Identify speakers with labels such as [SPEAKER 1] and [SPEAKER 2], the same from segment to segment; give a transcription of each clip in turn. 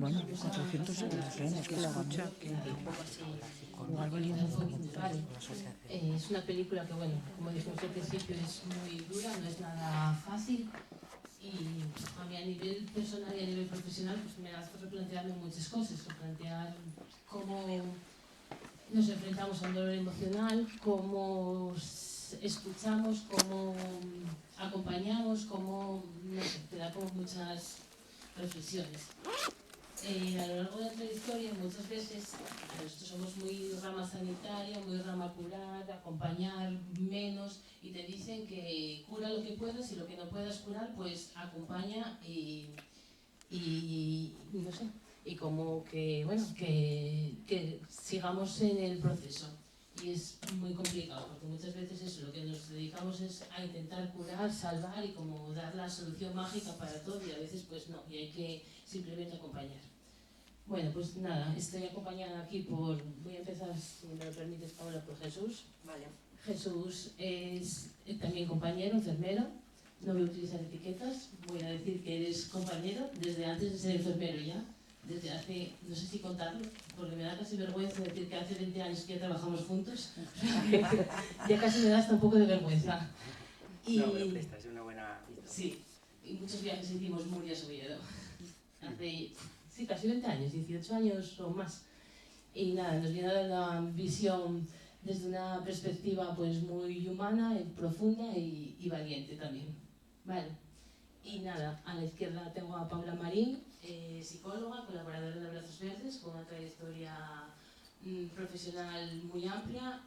[SPEAKER 1] bueno, 400 euros, no es que lo hagan mucho. Igual valía un poco.
[SPEAKER 2] Es una película que, bueno, como dijimos al principio, es muy dura, no es nada fácil. Y a mí a nivel personal y a nivel profesional pues me hace replantearme muchas cosas, replantear cómo nos enfrentamos a un dolor emocional, cómo escuchamos, cómo acompañamos, cómo, no sé, te da como muchas reflexiones. A lo largo de nuestra historia muchas veces nosotros somos muy rama sanitaria, muy rama curar, acompañar menos, y te dicen que cura lo que puedas y lo que no puedas curar pues acompaña y no sé, y como que bueno, que sigamos en el proceso. Y es muy complicado porque muchas veces eso, lo que nos dedicamos es a intentar curar, salvar y como dar la solución mágica para todo, y a veces pues no, y hay que simplemente acompañar. Bueno, pues nada, estoy acompañada aquí por, voy a empezar, si me lo permites, Paula, por Jesús.
[SPEAKER 3] Vale.
[SPEAKER 2] Jesús es también compañero, enfermero. No voy a utilizar etiquetas, voy a decir que eres compañero desde antes de ser enfermero ya. Desde hace, no sé si contarlo, porque me da casi vergüenza decir que hace 20 años que ya trabajamos juntos. Ya casi me da hasta un poco de vergüenza. Y,
[SPEAKER 3] no, pero esta es una buena historia.
[SPEAKER 2] Sí, y muchos viajes hicimos Murcia-Oviedo. Hace, sí, casi 20 años, 18 años o más. Y nada, nos viene a dar una visión desde una perspectiva pues muy humana, profunda y valiente también. Vale. Y nada, a la izquierda tengo a Paula Marín, psicóloga, colaboradora de Abrazos Verdes, con una trayectoria profesional muy amplia,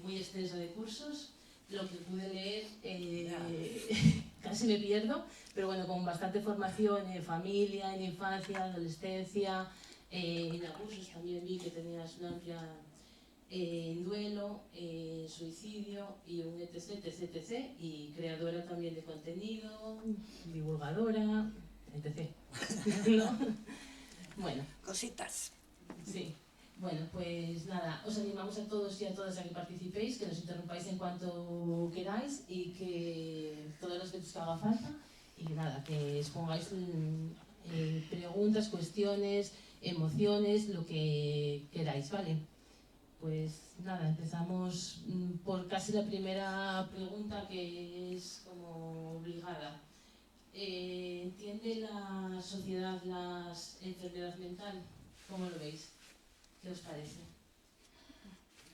[SPEAKER 2] muy extensa de cursos. Lo que pude leer casi me pierdo, pero bueno, con bastante formación en familia, en infancia, adolescencia, en abusos también vi que tenías una amplia en duelo, suicidio y un etc, etc, etc, y creadora también de contenido, divulgadora, etc. ¿No? Bueno.
[SPEAKER 3] Cositas.
[SPEAKER 2] Sí. Bueno, pues nada, os animamos a todos y a todas a que participéis, que nos interrumpáis en cuanto queráis y que todas las veces que haga falta, y que nada, que expongáis preguntas, cuestiones, emociones, lo que queráis, ¿vale? Pues nada, empezamos por casi la primera pregunta, que es como obligada. ¿Entiende la sociedad la enfermedad mental? ¿Cómo lo veis? ¿Qué os parece?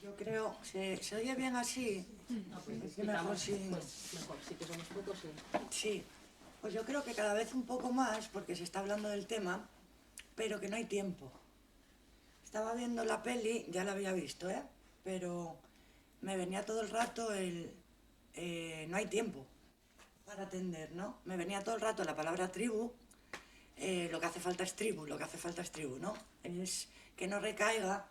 [SPEAKER 3] Yo creo, ¿se oye bien así?
[SPEAKER 2] No, pues
[SPEAKER 3] es que mejor sí.
[SPEAKER 2] Pues mejor, sí que somos pocos, sí.
[SPEAKER 3] Sí, pues yo creo que cada vez un poco más, porque se está hablando del tema, pero que no hay tiempo. Estaba viendo la peli, ya la había visto, pero me venía todo el rato no hay tiempo para atender, ¿no? Me venía todo el rato la palabra tribu, lo que hace falta es tribu, lo que hace falta es tribu, ¿no? Es que no recaiga.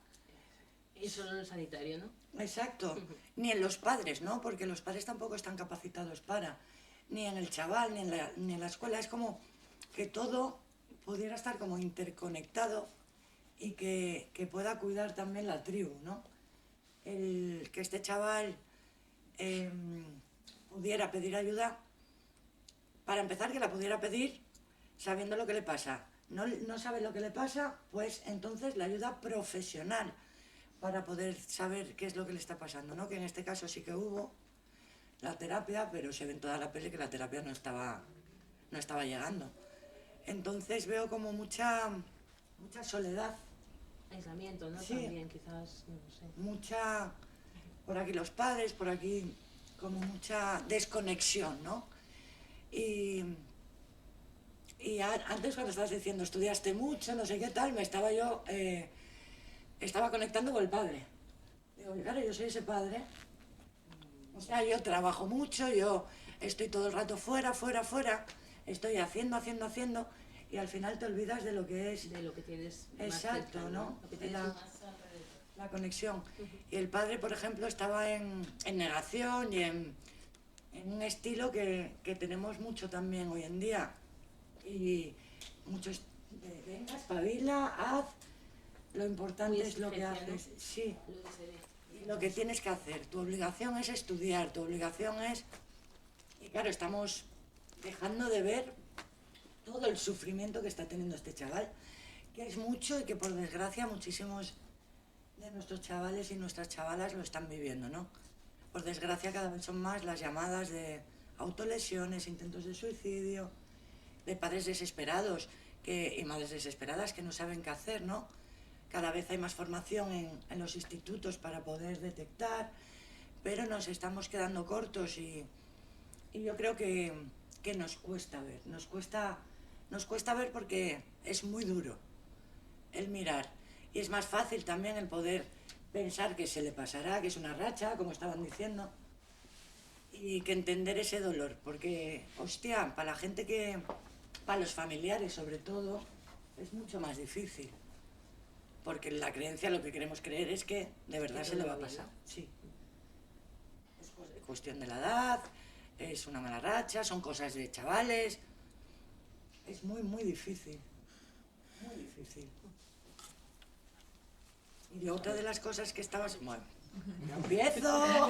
[SPEAKER 2] Y solo en el sanitario, ¿no?
[SPEAKER 3] Exacto, ni en los padres, ¿no? Porque los padres tampoco están capacitados para, ni en el chaval, ni en la escuela. Es como que todo pudiera estar como interconectado y que pueda cuidar también la tribu, ¿no? Que este chaval pudiera pedir ayuda, para empezar, que la pudiera pedir sabiendo lo que le pasa. No sabe lo que le pasa, pues entonces la ayuda profesional para poder saber qué es lo que le está pasando, ¿no? Que en este caso sí que hubo la terapia, pero se ve en toda la peli que la terapia no estaba llegando. Entonces veo como mucha soledad.
[SPEAKER 2] Aislamiento, ¿no?
[SPEAKER 3] Sí.
[SPEAKER 2] También, quizás, no sé.
[SPEAKER 3] Mucha, por aquí los padres, por aquí como mucha desconexión, ¿no? Y antes, cuando estabas diciendo estudiaste mucho, no sé qué tal, estaba conectando con el padre. Digo, claro, yo soy ese padre. O sea, yo trabajo mucho, yo estoy todo el rato fuera, estoy haciendo, y al final te olvidas de lo que es.
[SPEAKER 2] De lo que tienes.
[SPEAKER 3] Exacto,
[SPEAKER 2] más cerca,
[SPEAKER 3] ¿no?
[SPEAKER 2] Lo que tienes
[SPEAKER 3] La conexión. Y el padre, por ejemplo, estaba en negación y en un estilo que tenemos mucho también hoy en día. Y muchos, venga, espabila, haz, lo importante es lo que haces.
[SPEAKER 2] ¿No?
[SPEAKER 3] Sí.
[SPEAKER 2] Lo que se ve.
[SPEAKER 3] Y lo que tienes que hacer. Tu obligación es estudiar, tu obligación es... Y claro, estamos dejando de ver todo el sufrimiento que está teniendo este chaval, que es mucho y que por desgracia muchísimos de nuestros chavales y nuestras chavalas lo están viviendo, ¿no? Por desgracia cada vez son más las llamadas de autolesiones, intentos de suicidio, de padres desesperados y madres desesperadas que no saben qué hacer, ¿no? Cada vez hay más formación en los institutos para poder detectar, pero nos estamos quedando cortos y yo creo que nos cuesta ver, nos cuesta ver porque es muy duro el mirar y es más fácil también el poder pensar que se le pasará, que es una racha, como estaban diciendo, y que entender ese dolor, porque, hostia, para la gente para los familiares sobre todo, es mucho más difícil. Porque la creencia, lo que queremos creer es que de verdad se le va a pasar. Sí. Es cuestión de la edad, es una mala racha, son cosas de chavales. Es muy, muy difícil. Muy difícil. Y otra de las cosas que estabas... Bueno, ¡ya empiezo!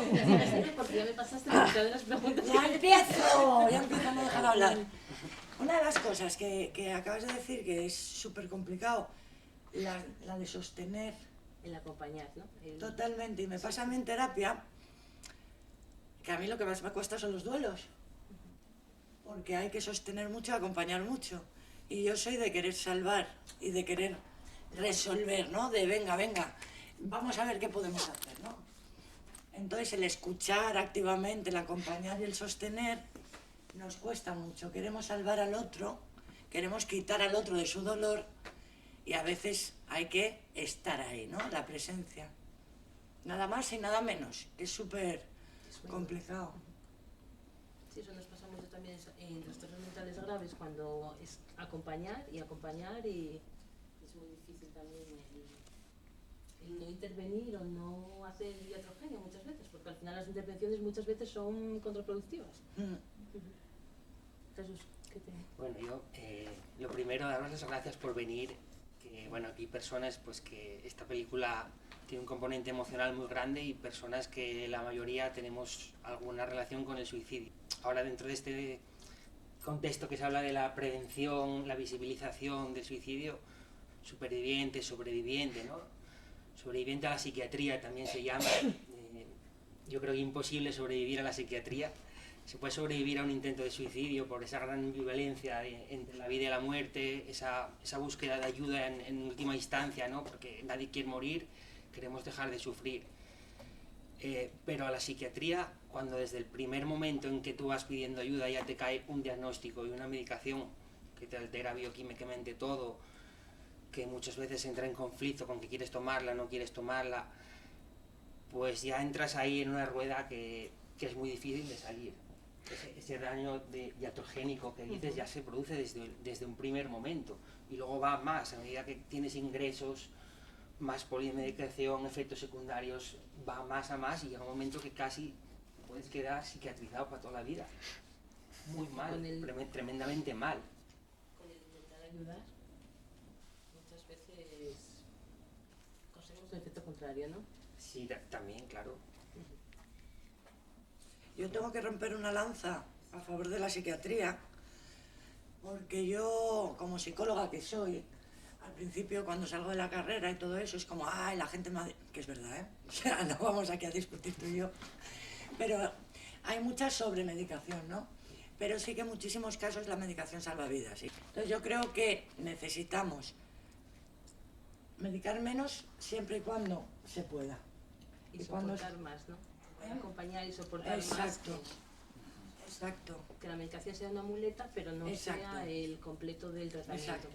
[SPEAKER 2] Porque ya me pasaste la mitad de las preguntas.
[SPEAKER 3] ¡Ya empiezo! Ya empiezo a no dejar hablar. Una de las cosas que acabas de decir que es súper complicado, la de sostener.
[SPEAKER 2] El acompañar, ¿no?
[SPEAKER 3] Totalmente. Y me pasa a mí en terapia que a mí lo que más me cuesta son los duelos. Porque hay que sostener mucho, acompañar mucho. Y yo soy de querer salvar y de querer resolver, ¿no? De venga, vamos a ver qué podemos hacer, ¿no? Entonces el escuchar activamente, el acompañar y el sostener nos cuesta mucho. Queremos salvar al otro, queremos quitar al otro de su dolor y a veces hay que estar ahí, ¿no? La presencia. Nada más y nada menos, que es súper complicado.
[SPEAKER 2] Sí, eso nos pasa mucho también en trastornos mentales graves, cuando es acompañar y es muy difícil también el no intervenir o no hacer iatrogenia muchas veces, porque al final las intervenciones muchas veces son contraproductivas. Jesús, ¿qué te...?
[SPEAKER 4] Bueno, yo lo primero, daros las gracias por venir, que bueno, aquí personas pues que esta película tiene un componente emocional muy grande y personas que la mayoría tenemos alguna relación con el suicidio. Ahora dentro de este contexto que se habla de la prevención, la visibilización del suicidio, superviviente, sobreviviente, ¿no? Sobreviviente a la psiquiatría también se llama. Yo creo que es imposible sobrevivir a la psiquiatría. Se puede sobrevivir a un intento de suicidio por esa gran ambivalencia entre la vida y la muerte, esa búsqueda de ayuda en última instancia, ¿no? Porque nadie quiere morir, queremos dejar de sufrir. Pero a la psiquiatría, cuando desde el primer momento en que tú vas pidiendo ayuda ya te cae un diagnóstico y una medicación que te altera bioquímicamente todo, que muchas veces entra en conflicto con que quieres tomarla, no quieres tomarla, pues ya entras ahí en una rueda que es muy difícil de salir. Ese daño iatrogénico que dices ya se produce desde un primer momento y luego va más, a medida que tienes ingresos, más polimedicación, efectos secundarios, va más a más y llega un momento que casi puedes quedar psiquiatrizado para toda la vida. Muy mal, tremendamente mal.
[SPEAKER 2] Con el intentar ayudar, muchas veces conseguimos un efecto contrario, ¿no?
[SPEAKER 4] Sí, también, claro.
[SPEAKER 3] Yo tengo que romper una lanza a favor de la psiquiatría, porque yo, como psicóloga que soy, al principio cuando salgo de la carrera y todo eso, es como, ay, la gente me... que es verdad, ¿eh? O sea, no vamos aquí a discutir tú y yo. Pero hay mucha sobremedicación, ¿no? Pero sí que en muchísimos casos la medicación salva vidas, ¿sí? Entonces yo creo que necesitamos medicar menos siempre y cuando se pueda.
[SPEAKER 2] Y soportar más, ¿no? Acompañar y soportar más.
[SPEAKER 3] Exacto.
[SPEAKER 2] Que la medicación sea una muleta, pero no sea el completo del tratamiento.
[SPEAKER 3] Exacto.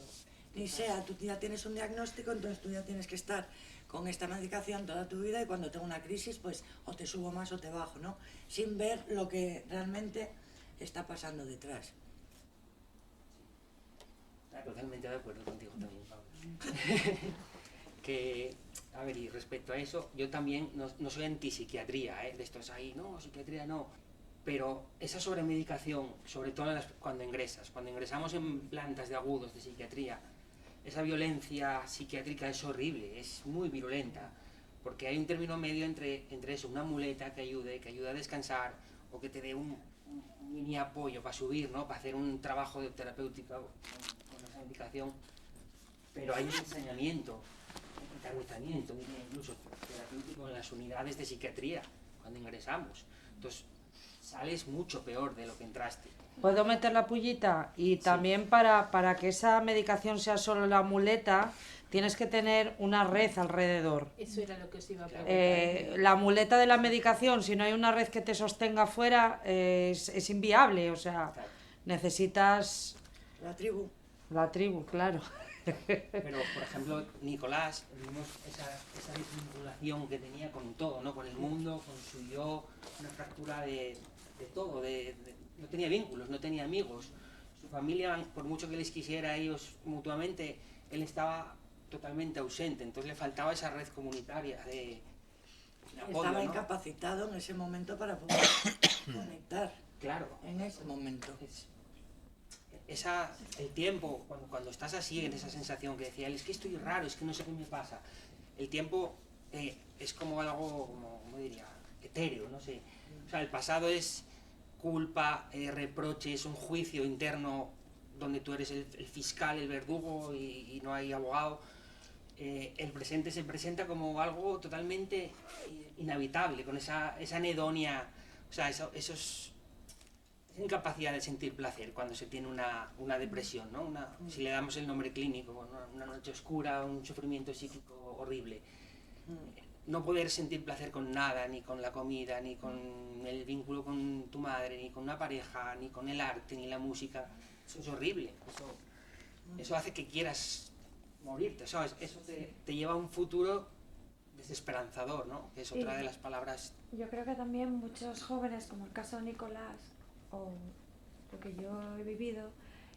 [SPEAKER 3] Ni sea, tú ya tienes un diagnóstico, entonces tú ya tienes que estar con esta medicación toda tu vida y cuando tengo una crisis, pues o te subo más o te bajo, ¿no? Sin ver lo que realmente está pasando detrás.
[SPEAKER 4] Totalmente de acuerdo contigo también, Pablo. Que, a ver, y respecto a eso, yo también no soy antipsiquiatría, de esto es ahí, no, psiquiatría no. Pero esa sobremedicación, sobre todo cuando ingresamos en plantas de agudos de psiquiatría, esa violencia psiquiátrica es horrible, es muy virulenta, porque hay un término medio entre eso, una muleta que ayude a descansar o que te dé un mini apoyo para subir, ¿no? Para hacer un trabajo terapéutico con esa medicación. pero hay un ensañamiento, diría incluso terapéutico en las unidades de psiquiatría cuando ingresamos. Entonces sales mucho peor de lo que entraste.
[SPEAKER 1] ¿Puedo meter la pullita? Y también para que esa medicación sea solo la muleta, tienes que tener una red alrededor.
[SPEAKER 2] Eso era lo que os iba a preguntar.
[SPEAKER 1] La muleta de la medicación, si no hay una red que te sostenga fuera, es inviable. O sea,
[SPEAKER 4] Claro.
[SPEAKER 1] necesitas
[SPEAKER 3] La tribu.
[SPEAKER 1] la tribu, claro.
[SPEAKER 4] Pero, por ejemplo, Nicolás, vimos esa desvinculación que tenía con todo, ¿no? Con el mundo, con su yo, una fractura de todo, no tenía vínculos, no tenía amigos. Su familia, por mucho que les quisiera a ellos mutuamente, él estaba totalmente ausente, entonces le faltaba esa red comunitaria de apoyo,
[SPEAKER 3] Estaba
[SPEAKER 4] ¿no?
[SPEAKER 3] incapacitado en ese momento para poder conectar.
[SPEAKER 4] Claro.
[SPEAKER 3] En ese momento.
[SPEAKER 4] El tiempo, cuando estás así, en esa sensación que decía él, es que estoy raro, es que no sé qué me pasa. El tiempo es como algo, ¿cómo diría? Etéreo, no sé. O sea, el pasado es culpa, reproches, un juicio interno donde tú eres el fiscal, el verdugo y no hay abogado. El presente se presenta como algo totalmente inhabitable, con esa anedonia, o sea, esa incapacidad de sentir placer cuando se tiene una depresión, ¿no? Si le damos el nombre clínico, una noche oscura, un sufrimiento psíquico horrible. No poder sentir placer con nada, ni con la comida, ni con el vínculo con tu madre, ni con una pareja, ni con el arte, ni la música, eso es horrible. Eso hace que quieras morirte, ¿sabes? Eso te lleva a un futuro desesperanzador, ¿no? Que es otra de las palabras.
[SPEAKER 5] Yo creo que también muchos jóvenes, como el caso de Nicolás, o lo que yo he vivido,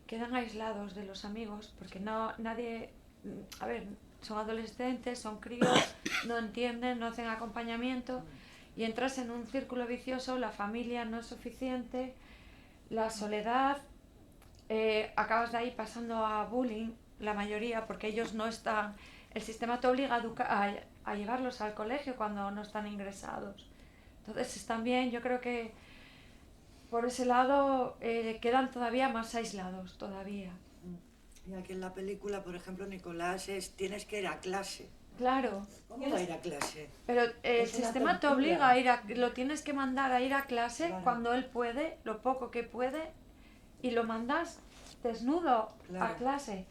[SPEAKER 5] quedan aislados de los amigos, porque nadie, a ver, son adolescentes, son críos, no entienden, no hacen acompañamiento, y entras en un círculo vicioso, la familia no es suficiente, la soledad, acabas de ahí pasando a bullying, la mayoría, porque ellos no están, el sistema te obliga a llevarlos al colegio cuando no están ingresados. Entonces también yo creo que por ese lado quedan todavía más aislados todavía.
[SPEAKER 3] Y aquí en la película, por ejemplo, Nicolás tienes que ir a clase.
[SPEAKER 5] Claro.
[SPEAKER 3] ¿Cómo va a ir a clase?
[SPEAKER 5] Pero el
[SPEAKER 3] Es una
[SPEAKER 5] sistema te
[SPEAKER 3] tortura.
[SPEAKER 5] obliga a ir lo tienes que mandar a ir a clase
[SPEAKER 3] Claro.
[SPEAKER 5] cuando él puede, lo poco que puede, y lo mandas desnudo a
[SPEAKER 3] Claro.
[SPEAKER 5] clase.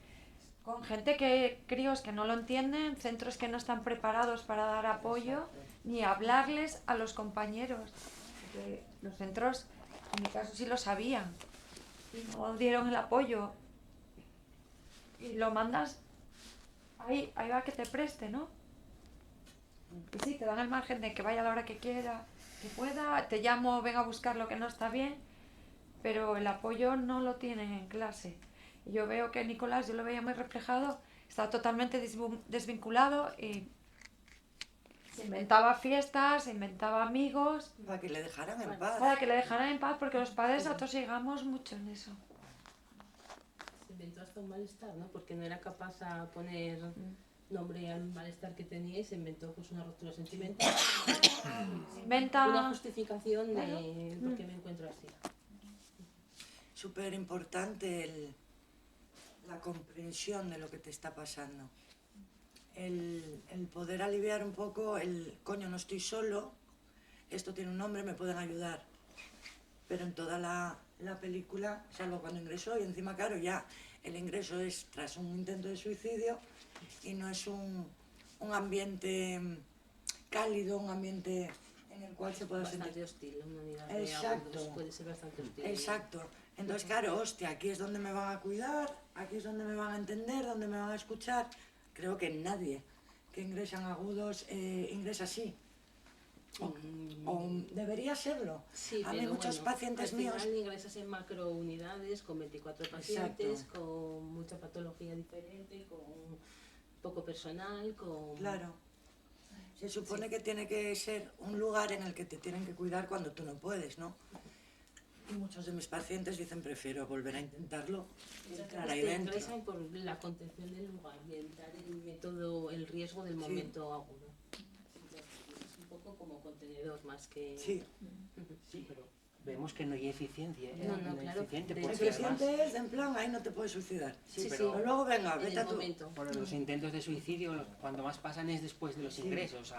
[SPEAKER 5] Con gente críos que no lo entienden, centros que no están preparados para dar apoyo,
[SPEAKER 3] Exacto.
[SPEAKER 5] ni hablarles a los compañeros. Porque los centros, en mi caso, sí lo sabían, y no dieron el apoyo. Y lo mandas, ahí va que te preste, ¿no? Y sí, te dan el margen de que vaya a la hora que quiera, que pueda, te llamo, venga a buscar lo que no está bien, pero el apoyo no lo tienen en clase. Y yo veo que Nicolás, yo lo veía muy reflejado, estaba totalmente desvinculado y se inventaba fiestas, se inventaba amigos,
[SPEAKER 3] Para que le dejaran en paz.
[SPEAKER 5] para que le dejaran en paz, porque los padres atosigamos mucho en eso.
[SPEAKER 2] Se inventó hasta un malestar, ¿no? Porque no era capaz a poner nombre al malestar que tenía y se inventó pues una ruptura sentimental.
[SPEAKER 5] Se inventa...
[SPEAKER 2] Una justificación de por qué me encuentro así.
[SPEAKER 3] Súper importante la comprensión de lo que te está pasando. El poder aliviar un poco coño, no estoy solo, esto tiene un nombre, me pueden ayudar. Pero en toda la película, salvo cuando ingresó, y encima, claro, ya el ingreso es tras un intento de suicidio y no es un ambiente cálido, un ambiente en el cual se pueda
[SPEAKER 2] Bastante
[SPEAKER 3] sentir.
[SPEAKER 2] hostil, una unidad
[SPEAKER 3] Exacto.
[SPEAKER 2] de agudos puede ser bastante hostil.
[SPEAKER 3] Exacto. Entonces, claro, hostia, aquí es donde me van a cuidar, aquí es donde me van a entender, donde me van a escuchar. Creo que nadie que ingresa en agudos ingresa así. O debería serlo.
[SPEAKER 2] Sí,
[SPEAKER 3] a mí
[SPEAKER 2] pero
[SPEAKER 3] muchos
[SPEAKER 2] bueno,
[SPEAKER 3] pacientes
[SPEAKER 2] al
[SPEAKER 3] míos...
[SPEAKER 2] final ingresas en macrounidades con 24 pacientes, con mucha patología diferente, con poco personal, con...
[SPEAKER 3] Claro. Se supone que tiene que ser un lugar en el que te tienen que cuidar cuando tú no puedes, ¿no? Y muchos de mis pacientes dicen, prefiero volver a intentarlo y entrar ahí
[SPEAKER 2] Te
[SPEAKER 3] dentro.
[SPEAKER 2] ingresan por la contención del lugar y entrar en el método, el riesgo del momento agudo. Es un poco como contenedor más que...
[SPEAKER 3] Sí.
[SPEAKER 4] Sí, pero vemos que no hay eficiencia.
[SPEAKER 2] No, claro.
[SPEAKER 4] Eficiente,
[SPEAKER 2] De
[SPEAKER 3] Lo
[SPEAKER 4] porque
[SPEAKER 2] hecho,
[SPEAKER 4] además,
[SPEAKER 3] suficiente es de en plan, ahí no te puedes suicidar.
[SPEAKER 4] sí,
[SPEAKER 2] Sí,
[SPEAKER 4] pero
[SPEAKER 3] Pero luego venga,
[SPEAKER 2] en
[SPEAKER 3] vete
[SPEAKER 2] el
[SPEAKER 3] a tu...
[SPEAKER 2] momento.
[SPEAKER 4] por los intentos de suicidio, cuando más pasan es después de los ingresos.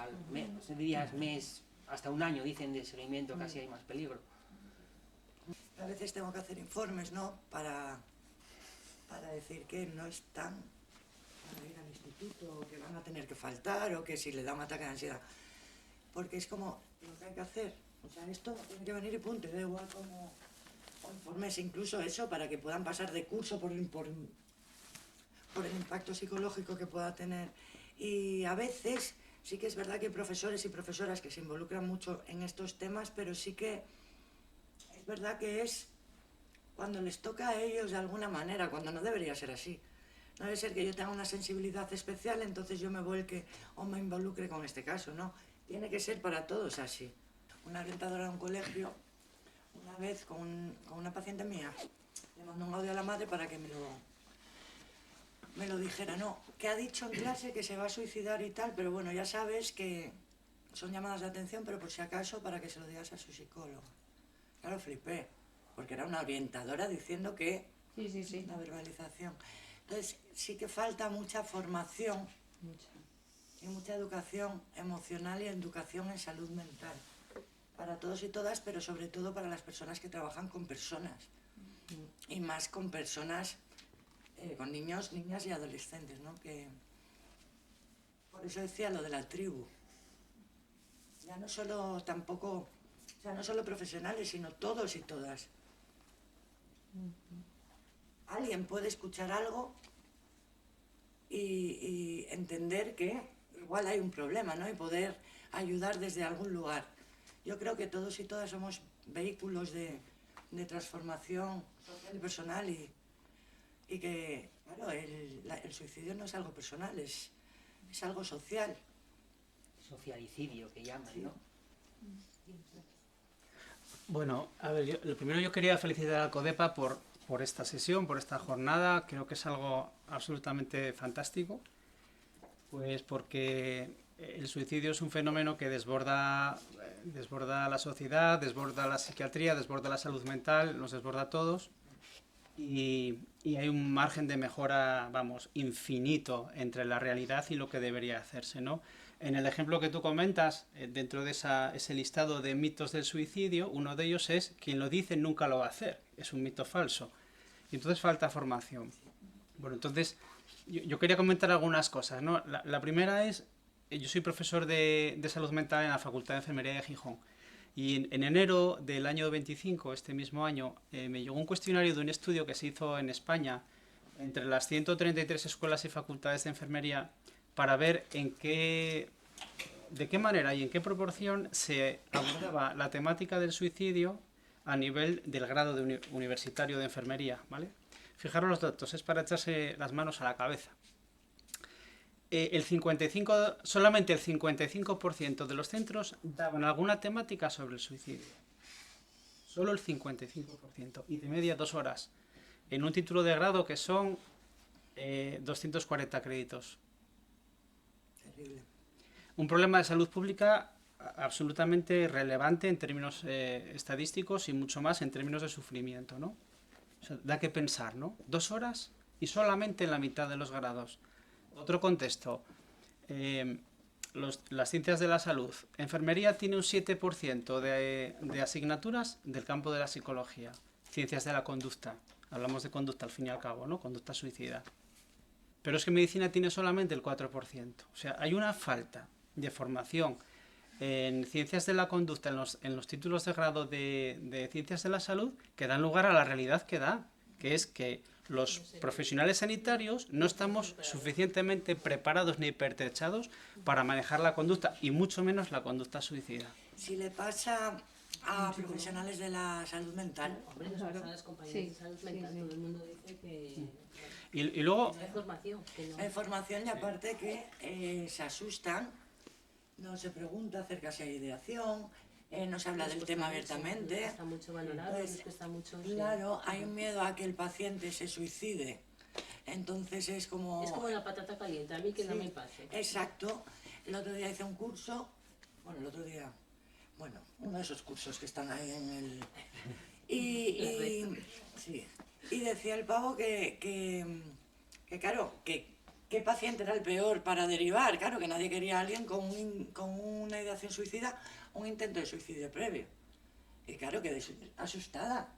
[SPEAKER 4] Días, mes, hasta un año, dicen, de seguimiento, casi hay más peligro.
[SPEAKER 3] A veces tengo que hacer informes, ¿no? Para decir que no están para ir al instituto, o que van a tener que faltar, o que si le da un ataque de ansiedad. Porque es como lo que hay que hacer. O sea, esto tiene que venir y punto. Da igual como o informes, incluso eso, para que puedan pasar de curso por el impacto psicológico que pueda tener. Y a veces sí que es verdad que hay profesores y profesoras que se involucran mucho en estos temas, pero sí que es verdad que es cuando les toca a ellos de alguna manera, cuando no debería ser así. No debe ser que yo tenga una sensibilidad especial, entonces yo me vuelque o me involucre con este caso, ¿no? Tiene que ser para todos así. Una orientadora de un colegio, una vez con una paciente mía, le mandó un audio a la madre para que me lo dijera, no, que ha dicho en clase que se va a suicidar y tal, pero bueno, ya sabes que son llamadas de atención, pero por si acaso para que se lo digas a su psicólogo. Claro, flipé, porque era una orientadora diciendo que
[SPEAKER 1] Sí.
[SPEAKER 3] la verbalización. Entonces, sí que falta mucha formación y mucha educación emocional y educación en salud mental. Para todos y todas, pero sobre todo para las personas que trabajan con personas. Y más con personas, con niños, niñas y adolescentes, ¿no? Que, por eso decía lo de la tribu. Ya no solo tampoco, o sea, no solo profesionales, sino todos y todas. Alguien puede escuchar algo y entender que igual hay un problema, ¿no? Y poder ayudar desde algún lugar. Yo creo que todos y todas somos vehículos de transformación social y personal y que, claro, el suicidio no es algo personal, es algo social.
[SPEAKER 4] Socialicidio, que llaman, ¿no?
[SPEAKER 6] Bueno, a ver, lo primero yo quería felicitar a Codepa por esta sesión, por esta jornada. Creo que es algo absolutamente fantástico, pues porque el suicidio es un fenómeno que desborda la sociedad, desborda la psiquiatría, desborda la salud mental, nos desborda a todos y hay un margen de mejora, vamos, infinito entre la realidad y lo que debería hacerse, ¿no? En el ejemplo que tú comentas, dentro de ese listado de mitos del suicidio, uno de ellos es quien lo dice nunca lo va a hacer, es un mito falso. Y entonces falta formación. Bueno, entonces yo quería comentar algunas cosas, ¿no? La primera es, yo soy profesor de salud mental en la Facultad de Enfermería de Gijón. Y en enero del año 25, este mismo año, me llegó un cuestionario de un estudio que se hizo en España entre las 133 escuelas y facultades de enfermería para ver de qué manera y en qué proporción se abordaba la temática del suicidio a nivel del grado universitario de enfermería, ¿vale? Fijaros los datos, es para echarse las manos a la cabeza. Solamente el 55% de los centros daban alguna temática sobre el suicidio. Solo el 55%. Y de media 2 horas. En un título de grado que son 240 créditos.
[SPEAKER 3] Terrible.
[SPEAKER 6] Un problema de salud pública absolutamente relevante en términos estadísticos y mucho más en términos de sufrimiento, ¿no? O sea, da que pensar, ¿no? 2 horas y solamente en la mitad de los grados. Otro contexto, las ciencias de la salud. Enfermería tiene un 7% de asignaturas del campo de la psicología. Ciencias de la conducta. Hablamos de conducta al fin y al cabo, ¿no? Conducta suicida. Pero es que medicina tiene solamente el 4%. O sea, hay una falta de formación en ciencias de la conducta, en los títulos de grado de ciencias de la salud, que dan lugar a la realidad que da, que es que los profesionales sanitarios no estamos suficientemente preparados ni pertrechados para manejar la conducta, y mucho menos la conducta suicida.
[SPEAKER 3] Si le pasa a profesionales de la salud mental,
[SPEAKER 2] Hombre, nos pasa a las compañeras de salud mental, todo el mundo dice que
[SPEAKER 6] Y luego,
[SPEAKER 2] hay formación. Que no.
[SPEAKER 3] hay formación y aparte que se asustan, no se pregunta acerca si hay ideación, no se habla del tema abiertamente.
[SPEAKER 2] Está mucho valorado,
[SPEAKER 3] Pues,
[SPEAKER 2] está mucho.
[SPEAKER 3] claro, hay un miedo a que el paciente se suicide. Entonces es como...
[SPEAKER 2] Es como la patata caliente, a mí que no
[SPEAKER 3] Sí,
[SPEAKER 2] me pase.
[SPEAKER 3] Exacto. El otro día hice un curso, bueno, el otro día, bueno, uno de esos cursos que están ahí en el... Sí, y decía el pavo que claro, que qué paciente era el peor para derivar, claro, que nadie quería a alguien con una ideación suicida, un intento de suicidio previo. Y claro, quedé asustada,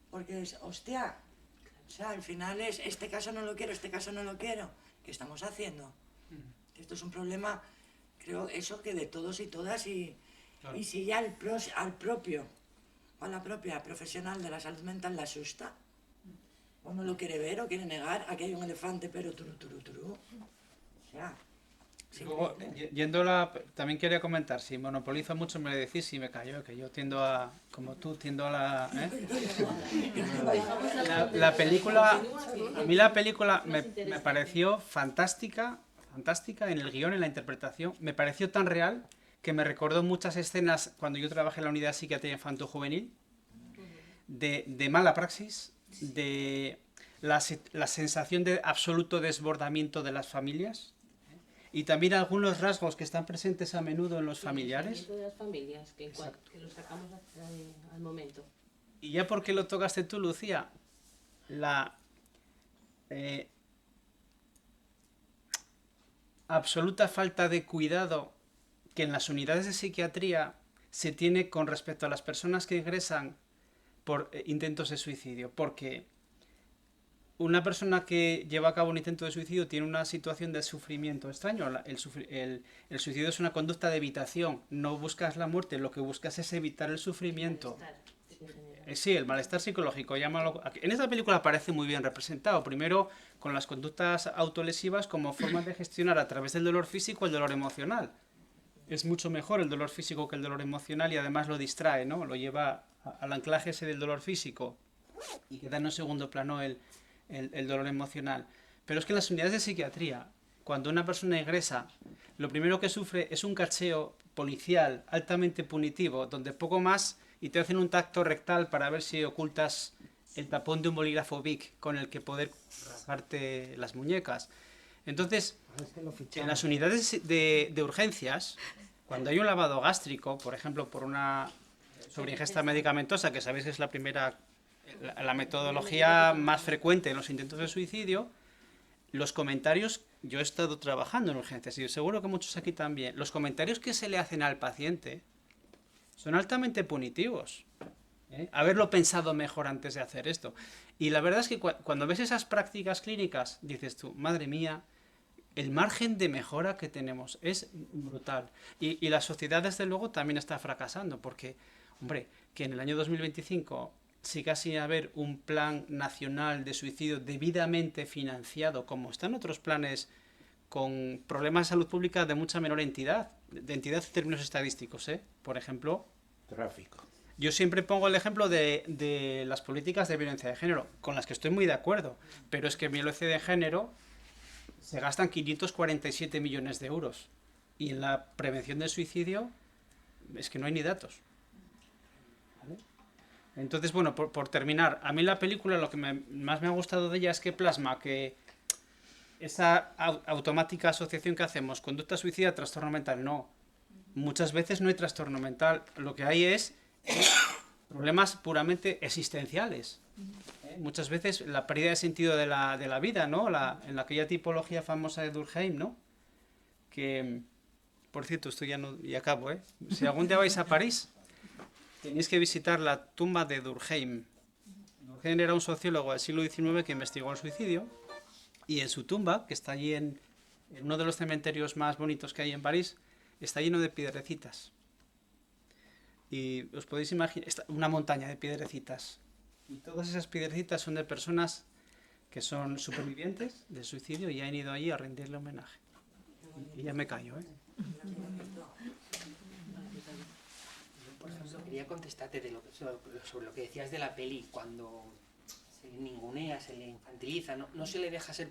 [SPEAKER 3] porque es, hostia, o sea, al final es, este caso no lo quiero, este caso no lo quiero. ¿Qué estamos haciendo? Esto es un problema, creo, eso que de todos y todas,
[SPEAKER 6] Claro.
[SPEAKER 3] y si ya al propio o a la propia profesional de la salud mental la asusta, o no lo quiere ver o quiere negar, aquí hay un elefante, pero turú, turú, turú. O sea, sí,
[SPEAKER 6] Luego, también quería comentar, si monopolizo mucho me lo decís y me callo, que yo tiendo a, como tú, tiendo a la... La película, a mí la película me pareció fantástica en el guión, en la interpretación, me pareció tan real que me recordó muchas escenas cuando yo trabajé en la unidad de psiquiatría infanto-juvenil, de mala praxis, de la sensación de absoluto desbordamiento de las familias, y también algunos rasgos que están presentes a menudo en los familiares.
[SPEAKER 2] De las familias, que lo sacamos al momento.
[SPEAKER 6] Y ya porque lo tocaste tú, Lucía, la absoluta falta de cuidado que en las unidades de psiquiatría se tiene con respecto a las personas que ingresan por intentos de suicidio, porque una persona que lleva a cabo un intento de suicidio tiene una situación de sufrimiento extraño. El suicidio es una conducta de evitación. No buscas la muerte, lo que buscas es evitar el sufrimiento. Sí, el malestar psicológico, llámalo. En esta película aparece muy bien representado. Primero, con las conductas autolesivas como forma de gestionar a través del dolor físico el dolor emocional. Es mucho mejor el dolor físico que el dolor emocional y además lo distrae, ¿no? Lo lleva al anclaje ese del dolor físico y queda en un segundo plano el dolor emocional. Pero es que en las unidades de psiquiatría, cuando una persona ingresa, lo primero que sufre es un cacheo policial altamente punitivo, donde poco más y te hacen un tacto rectal para ver si ocultas el tapón de un bolígrafo Bic con el que poder rasgarte las muñecas. Entonces, en las unidades de urgencias, cuando hay un lavado gástrico, por ejemplo, por una sobreingesta medicamentosa, que sabéis que es la metodología más frecuente en los intentos de suicidio, los comentarios, yo he estado trabajando en urgencias y seguro que muchos aquí también, los comentarios que se le hacen al paciente son altamente punitivos. Haberlo pensado mejor antes de hacer esto. Y la verdad es que cuando ves esas prácticas clínicas, dices tú, madre mía, el margen de mejora que tenemos es brutal. Y la sociedad, desde luego, también está fracasando, porque, hombre, que en el año 2025 siga sin haber un plan nacional de suicidio debidamente financiado, como están otros planes con problemas de salud pública de mucha menor entidad, de entidad en términos estadísticos, por ejemplo,
[SPEAKER 7] tráfico.
[SPEAKER 6] Yo siempre pongo el ejemplo de las políticas de violencia de género, con las que estoy muy de acuerdo, pero es que en violencia de género se gastan 547 millones de euros y en la prevención del suicidio es que no hay ni datos. ¿Vale? Entonces, bueno, por terminar, a mí la película lo que más me ha gustado de ella es que plasma que esa automática asociación que hacemos, conducta suicida, trastorno mental, no. Muchas veces no hay trastorno mental, lo que hay es problemas puramente existenciales. Muchas veces la pérdida de sentido de la vida, ¿no? En aquella tipología famosa de Durkheim, ¿no? Que, por cierto, esto ya no, y acabo, si algún día vais a París, tenéis que visitar la tumba de Durkheim. Durkheim era un sociólogo del siglo XIX que investigó el suicidio, y en su tumba, que está allí en uno de los cementerios más bonitos que hay en París, está lleno de piedrecitas. Y os podéis imaginar, una montaña de piedrecitas. Y todas esas piedrecitas son de personas que son supervivientes del suicidio y han ido allí a rendirle homenaje. Y ya me callo,
[SPEAKER 4] Por ejemplo, quería contestarte sobre lo que decías de la peli, cuando se le ningunea, se le infantiliza, no se le deja ser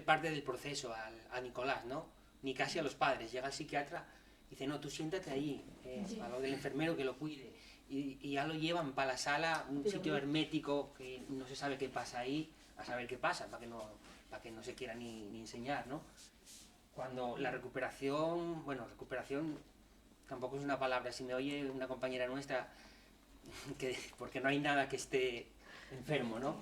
[SPEAKER 4] parte del proceso a Nicolás, ¿no? Ni casi a los padres. Llega el psiquiatra y dice, no, tú siéntate ahí, a lo del enfermero que lo cuide. Y ya lo llevan para la sala, un sitio hermético que no se sabe qué pasa ahí, a saber qué pasa, para que no se quiera ni enseñar, ¿no? Cuando la recuperación tampoco es una palabra, si me oye una compañera nuestra, porque no hay nada que esté enfermo, ¿no?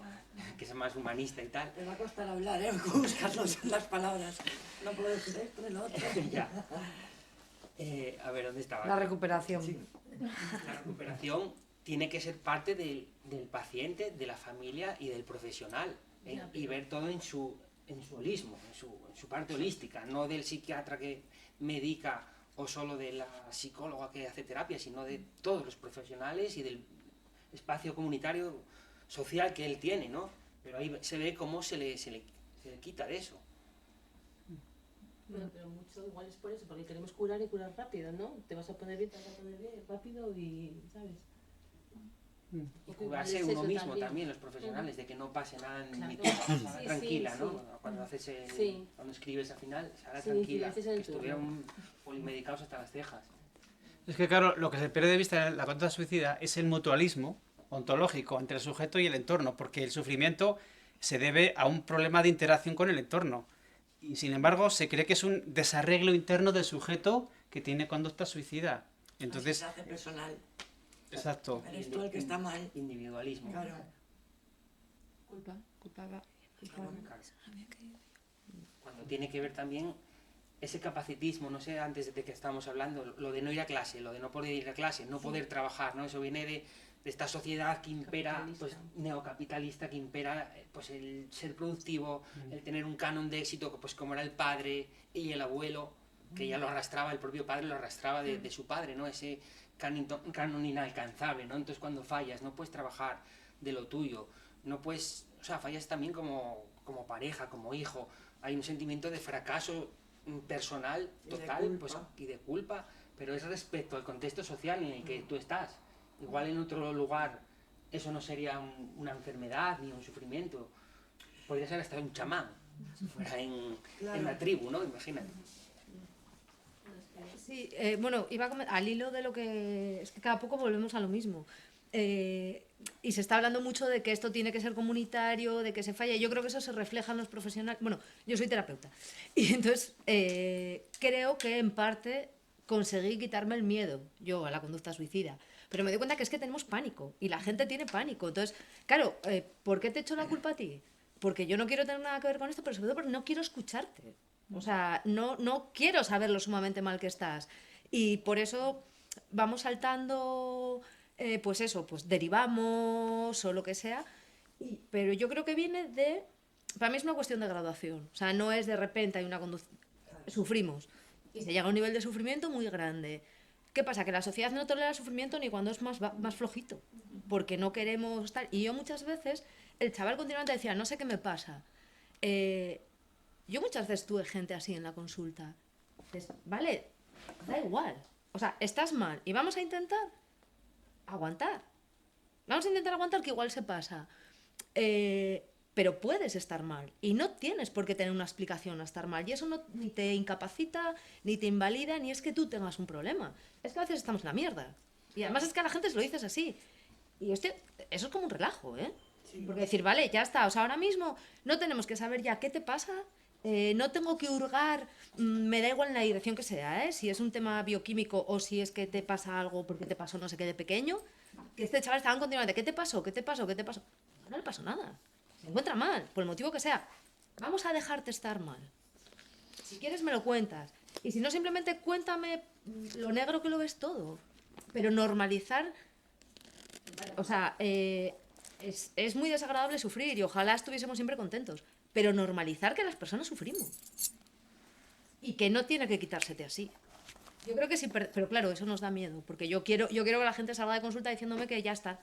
[SPEAKER 4] Que sea más humanista y tal.
[SPEAKER 3] Te va a costar hablar, buscar las palabras. No puedo decir esto, el otro.
[SPEAKER 4] Ya. A ver, ¿dónde estaba?
[SPEAKER 1] La recuperación.
[SPEAKER 3] Sí.
[SPEAKER 4] La recuperación tiene que ser parte del paciente, de la familia y del profesional, y ver todo en su holismo, en su parte holística, no del psiquiatra que medica o solo de la psicóloga que hace terapia, sino de todos los profesionales y del espacio comunitario social que él tiene, ¿no? Pero ahí se ve cómo se le quita de eso.
[SPEAKER 2] Bueno, pero mucho igual es por eso, porque queremos curar y curar rápido, ¿no? Te vas a poner bien, rápido y, ¿sabes?
[SPEAKER 4] Y curarse uno mismo también, los profesionales, de que no pase nada en mi tiempo,
[SPEAKER 2] Sí,
[SPEAKER 4] tranquila,
[SPEAKER 2] sí,
[SPEAKER 4] ¿no?
[SPEAKER 2] sí.
[SPEAKER 4] Cuando haces
[SPEAKER 2] Sí.
[SPEAKER 4] cuando escribes al final, se haga
[SPEAKER 2] Sí,
[SPEAKER 4] tranquila,
[SPEAKER 2] sí, haces el
[SPEAKER 4] que
[SPEAKER 2] turno.
[SPEAKER 4] estuvieron polimedicados hasta las cejas.
[SPEAKER 6] Es que, claro, lo que se pierde de vista en la conducta suicida es el mutualismo ontológico entre el sujeto y el entorno, porque el sufrimiento se debe a un problema de interacción con el entorno. Y, sin embargo, se cree que es un desarreglo interno del sujeto que tiene conducta suicida. Entonces,
[SPEAKER 3] Así se hace personal.
[SPEAKER 6] exacto.
[SPEAKER 3] Eres tú el que está mal.
[SPEAKER 4] Individualismo.
[SPEAKER 3] Claro.
[SPEAKER 5] Culpaba.
[SPEAKER 4] Claro. Cuando tiene que ver también ese capacitismo, no sé, antes de que estábamos hablando, lo de no ir a clase, lo de no poder ir a clase, no poder trabajar, ¿no? Eso viene de esta sociedad que impera, pues neocapitalista, que impera pues el ser productivo, el tener un canon de éxito, pues como era el padre y el abuelo, que ya lo arrastraba, el propio padre lo arrastraba de su padre, ¿no? Ese canon inalcanzable, ¿no? Entonces cuando fallas, no puedes trabajar de lo tuyo, no puedes, o sea, fallas también como pareja, como hijo, hay un sentimiento de fracaso personal total y de culpa, pero es respecto al contexto social en el que tú estás. Igual en otro lugar eso no sería una enfermedad ni un sufrimiento, podría ser hasta un chamán, si fuera en la tribu, ¿no? Imagínate.
[SPEAKER 7] Sí, bueno, iba a al hilo de lo que... Es que cada poco volvemos a lo mismo. Y se está hablando mucho de que esto tiene que ser comunitario, de que se falla. Yo creo que eso se refleja en los profesionales. Bueno, yo soy terapeuta. Y entonces creo que en parte conseguí quitarme el miedo, yo, a la conducta suicida. Pero me doy cuenta que es que tenemos pánico. Y la gente tiene pánico. Entonces, claro, ¿por qué te echo la culpa a ti? Porque yo no quiero tener nada que ver con esto, pero sobre todo porque no quiero escucharte. O sea, no quiero saber lo sumamente mal que estás. Y por eso vamos saltando, pues eso, pues derivamos o lo que sea. Pero yo creo que viene de... Para mí es una cuestión de graduación. O sea, no es de repente hay una conducta... Sufrimos. Y se llega a un nivel de sufrimiento muy grande. ¿Qué pasa? Que la sociedad no tolera el sufrimiento ni cuando es más flojito. Porque no queremos estar... Y yo muchas veces, el chaval continuamente decía, no sé qué me pasa. Yo muchas veces tuve gente así en la consulta. Dices, vale, da igual. O sea, estás mal y vamos a intentar aguantar. Vamos a intentar aguantar que igual se pasa. Pero puedes estar mal y no tienes por qué tener una explicación a estar mal. Y eso no, ni te incapacita, ni te invalida, ni es que tú tengas un problema. Es que a veces estamos en la mierda. Y además es que a la gente se lo dices así. Y eso es como un relajo, ¿eh? Porque decir, vale, ya está. O sea, ahora mismo no tenemos que saber ya qué te pasa. No tengo que hurgar, me da igual en la dirección que sea, ¿eh? Si es un tema bioquímico o si es que te pasa algo porque te pasó no sé qué de pequeño. Que este chaval estaba continuamente, ¿qué te pasó? ¿Qué te pasó? ¿Qué te pasó? No le pasó nada. Se encuentra mal, por el motivo que sea. Vamos a dejarte estar mal. Si quieres me lo cuentas. Y si no, simplemente cuéntame lo negro que lo ves todo. Pero normalizar... O sea, es muy desagradable sufrir y ojalá estuviésemos siempre contentos. Pero normalizar que las personas sufrimos. Y que no tiene que quitársete así. Yo creo que sí, pero claro, eso nos da miedo. Porque yo quiero que la gente salga de consulta diciéndome que ya está.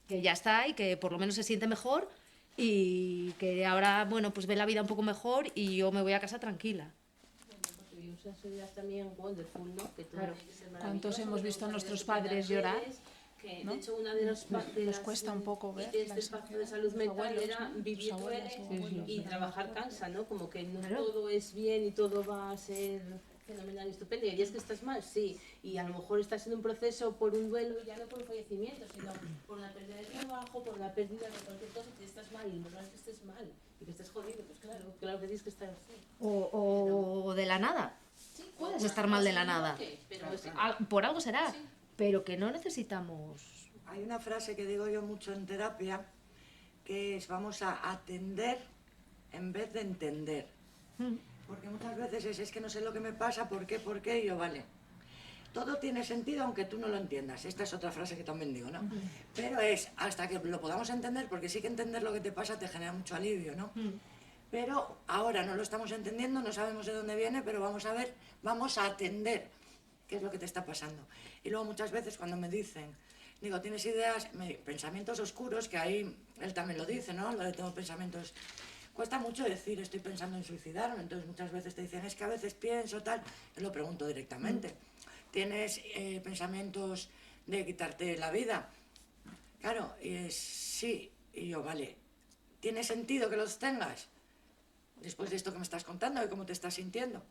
[SPEAKER 7] Que ya está y que por lo menos se siente mejor y que ahora, bueno, pues ve la vida un poco mejor y yo me voy a casa tranquila.
[SPEAKER 2] Esa sociedad también wonderful, ¿no? Que todo
[SPEAKER 7] Claro.
[SPEAKER 2] tiene que ser
[SPEAKER 8] ¿Cuántos
[SPEAKER 2] maravilloso,
[SPEAKER 8] hemos
[SPEAKER 2] que
[SPEAKER 8] visto a
[SPEAKER 2] no
[SPEAKER 8] nuestros
[SPEAKER 2] sabemos
[SPEAKER 8] padres
[SPEAKER 2] qué
[SPEAKER 8] llorar?
[SPEAKER 2] redes, que,
[SPEAKER 8] ¿no?
[SPEAKER 2] de hecho, una de las
[SPEAKER 8] Nos cuesta un poco ver
[SPEAKER 2] de
[SPEAKER 8] la
[SPEAKER 2] este espacio de
[SPEAKER 8] situación.
[SPEAKER 2] salud mental
[SPEAKER 8] Abuelos,
[SPEAKER 2] era
[SPEAKER 8] ¿no?
[SPEAKER 2] vivir
[SPEAKER 8] Tus abuelas
[SPEAKER 2] duele
[SPEAKER 8] o abuelos,
[SPEAKER 2] y
[SPEAKER 8] ¿no?
[SPEAKER 2] trabajar cansa, ¿no? Como que no
[SPEAKER 7] Claro.
[SPEAKER 2] todo es bien y todo va a ser fenomenal y estupendo. Y es que estás mal, sí. Y a lo mejor estás en un proceso por un duelo, ya no por un fallecimiento, sino por una pérdida de trabajo, por una pérdida de cualquier cosa, que estás mal. Y normal que estés mal y que estés jodido, pues claro que tienes que estar así.
[SPEAKER 7] O de la nada.
[SPEAKER 2] Sí,
[SPEAKER 7] puedes estar mal de la nada.
[SPEAKER 2] Pero es-
[SPEAKER 7] Por algo será, pero que no necesitamos...
[SPEAKER 3] Hay una frase que digo yo mucho en terapia, que es vamos a atender en vez de entender. Porque muchas veces es que no sé lo que me pasa, ¿por qué? Y yo, vale. Todo tiene sentido aunque tú no lo entiendas. Esta es otra frase que también digo, ¿no? Pero es hasta que lo podamos entender, porque sí que entender lo que te pasa te genera mucho alivio, ¿no? Pero ahora no lo estamos entendiendo, no sabemos de dónde viene, pero vamos a ver, vamos a atender qué es lo que te está pasando. Y luego muchas veces cuando me dicen, digo, tienes ideas, pensamientos oscuros, que ahí él también lo dice, ¿no? Lo de tengo pensamientos... Cuesta mucho decir, estoy pensando en suicidarme, entonces muchas veces te dicen, es que a veces pienso tal, yo lo pregunto directamente. ¿Tienes pensamientos de quitarte la vida? Claro, y es sí, y yo, vale, ¿tiene sentido que los tengas? Después de esto que me estás contando, de cómo te estás sintiendo.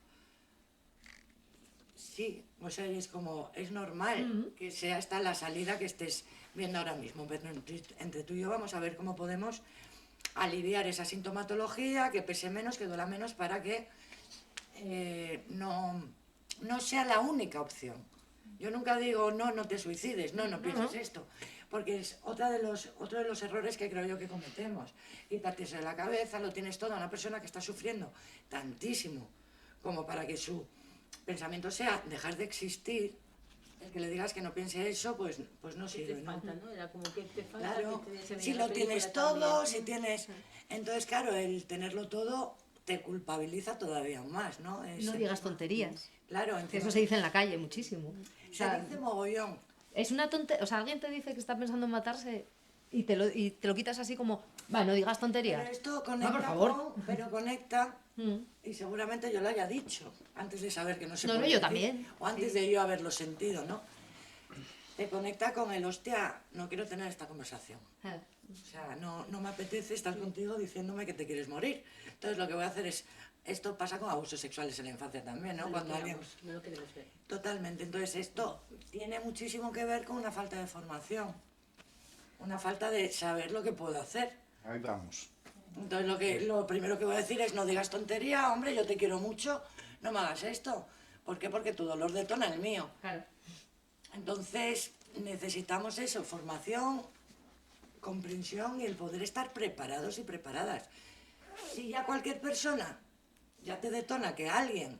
[SPEAKER 3] Sí, o sea, es como, es normal que sea esta la salida que estés viendo ahora mismo. Pero entre tú y yo vamos a ver cómo podemos aliviar esa sintomatología, que pese menos, que duela menos, para que no sea la única opción. Yo nunca digo, no te suicides, no pienses esto, porque es otro de los errores que creo yo que cometemos. Quitarte eso de la cabeza, lo tienes todo, una persona que está sufriendo tantísimo como para que su pensamiento sea dejar de existir, el que le digas que no piense eso, pues no
[SPEAKER 2] ¿Qué
[SPEAKER 3] sirve,
[SPEAKER 2] te
[SPEAKER 3] ¿no?
[SPEAKER 2] falta, no? Era como que te falta...
[SPEAKER 3] Claro,
[SPEAKER 2] que se
[SPEAKER 3] si
[SPEAKER 2] veía
[SPEAKER 3] lo
[SPEAKER 2] la
[SPEAKER 3] tienes
[SPEAKER 2] película
[SPEAKER 3] todo,
[SPEAKER 2] también.
[SPEAKER 3] si tienes... Entonces, claro, el tenerlo todo te culpabiliza todavía más, ¿no?
[SPEAKER 7] No digas tonterías.
[SPEAKER 3] Claro,
[SPEAKER 7] Que
[SPEAKER 3] encima
[SPEAKER 7] eso se dice en la calle muchísimo. O sea,
[SPEAKER 3] se dice mogollón.
[SPEAKER 7] es una tontería. O sea, alguien te dice que está pensando en matarse y te lo quitas así como, va, no digas tonterías.
[SPEAKER 3] Pero esto
[SPEAKER 7] No,
[SPEAKER 3] conecta
[SPEAKER 7] por favor.
[SPEAKER 3] pero conecta,
[SPEAKER 7] Mm.
[SPEAKER 3] y seguramente yo lo haya dicho, antes de saber que no se
[SPEAKER 7] No, no,
[SPEAKER 3] puede
[SPEAKER 7] yo
[SPEAKER 3] decir,
[SPEAKER 7] también,
[SPEAKER 3] o antes
[SPEAKER 7] sí.
[SPEAKER 3] de yo haberlo sentido, ¿no? Te conecta con el, hostia, no quiero tener esta conversación.
[SPEAKER 7] Ah.
[SPEAKER 3] O sea, no me apetece estar contigo diciéndome que te quieres morir. Entonces lo que voy a hacer es, esto pasa con abusos sexuales en la infancia también, ¿no? Cuando alguien...
[SPEAKER 2] No lo queremos ver.
[SPEAKER 3] Totalmente. Entonces esto tiene muchísimo que ver con una falta de formación, una falta de saber lo que puedo hacer.
[SPEAKER 9] Ahí vamos.
[SPEAKER 3] Entonces lo primero que voy a decir es no digas tontería, hombre, yo te quiero mucho, no me hagas esto. ¿Por qué? Porque tu dolor detona el mío.
[SPEAKER 7] Claro.
[SPEAKER 3] Entonces necesitamos eso, formación, comprensión y el poder estar preparados y preparadas. Si ya cualquier persona ya te detona que alguien,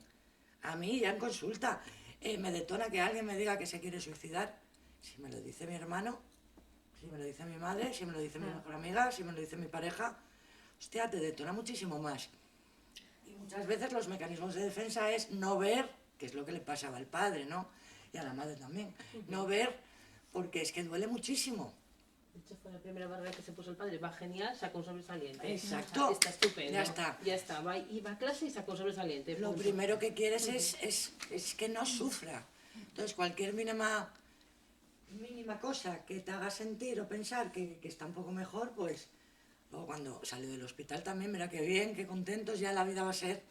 [SPEAKER 3] a mí ya en consulta, me detona que alguien me diga que se quiere suicidar, si me lo dice mi hermano, si me lo dice mi madre, si me lo dice mi mejor amiga, si me lo dice mi pareja, hostia, te detona muchísimo más. Y muchas veces los mecanismos de defensa es no ver, que es lo que le pasaba al padre, ¿no? Y a la madre también. No ver, porque es que duele muchísimo.
[SPEAKER 2] De hecho, fue la primera barrera que se puso el padre. Va genial, sacó un sobresaliente.
[SPEAKER 3] Exacto.
[SPEAKER 2] O sea, está estupendo.
[SPEAKER 3] Ya está.
[SPEAKER 2] Ya está. Iba a clase y sacó un sobresaliente.
[SPEAKER 3] Lo
[SPEAKER 2] Punto.
[SPEAKER 3] primero que quieres es que no sufra. Entonces, cualquier mínima cosa que te haga sentir o pensar que está un poco mejor, pues luego cuando salió del hospital también, mira qué bien, qué contentos, ya la vida va a ser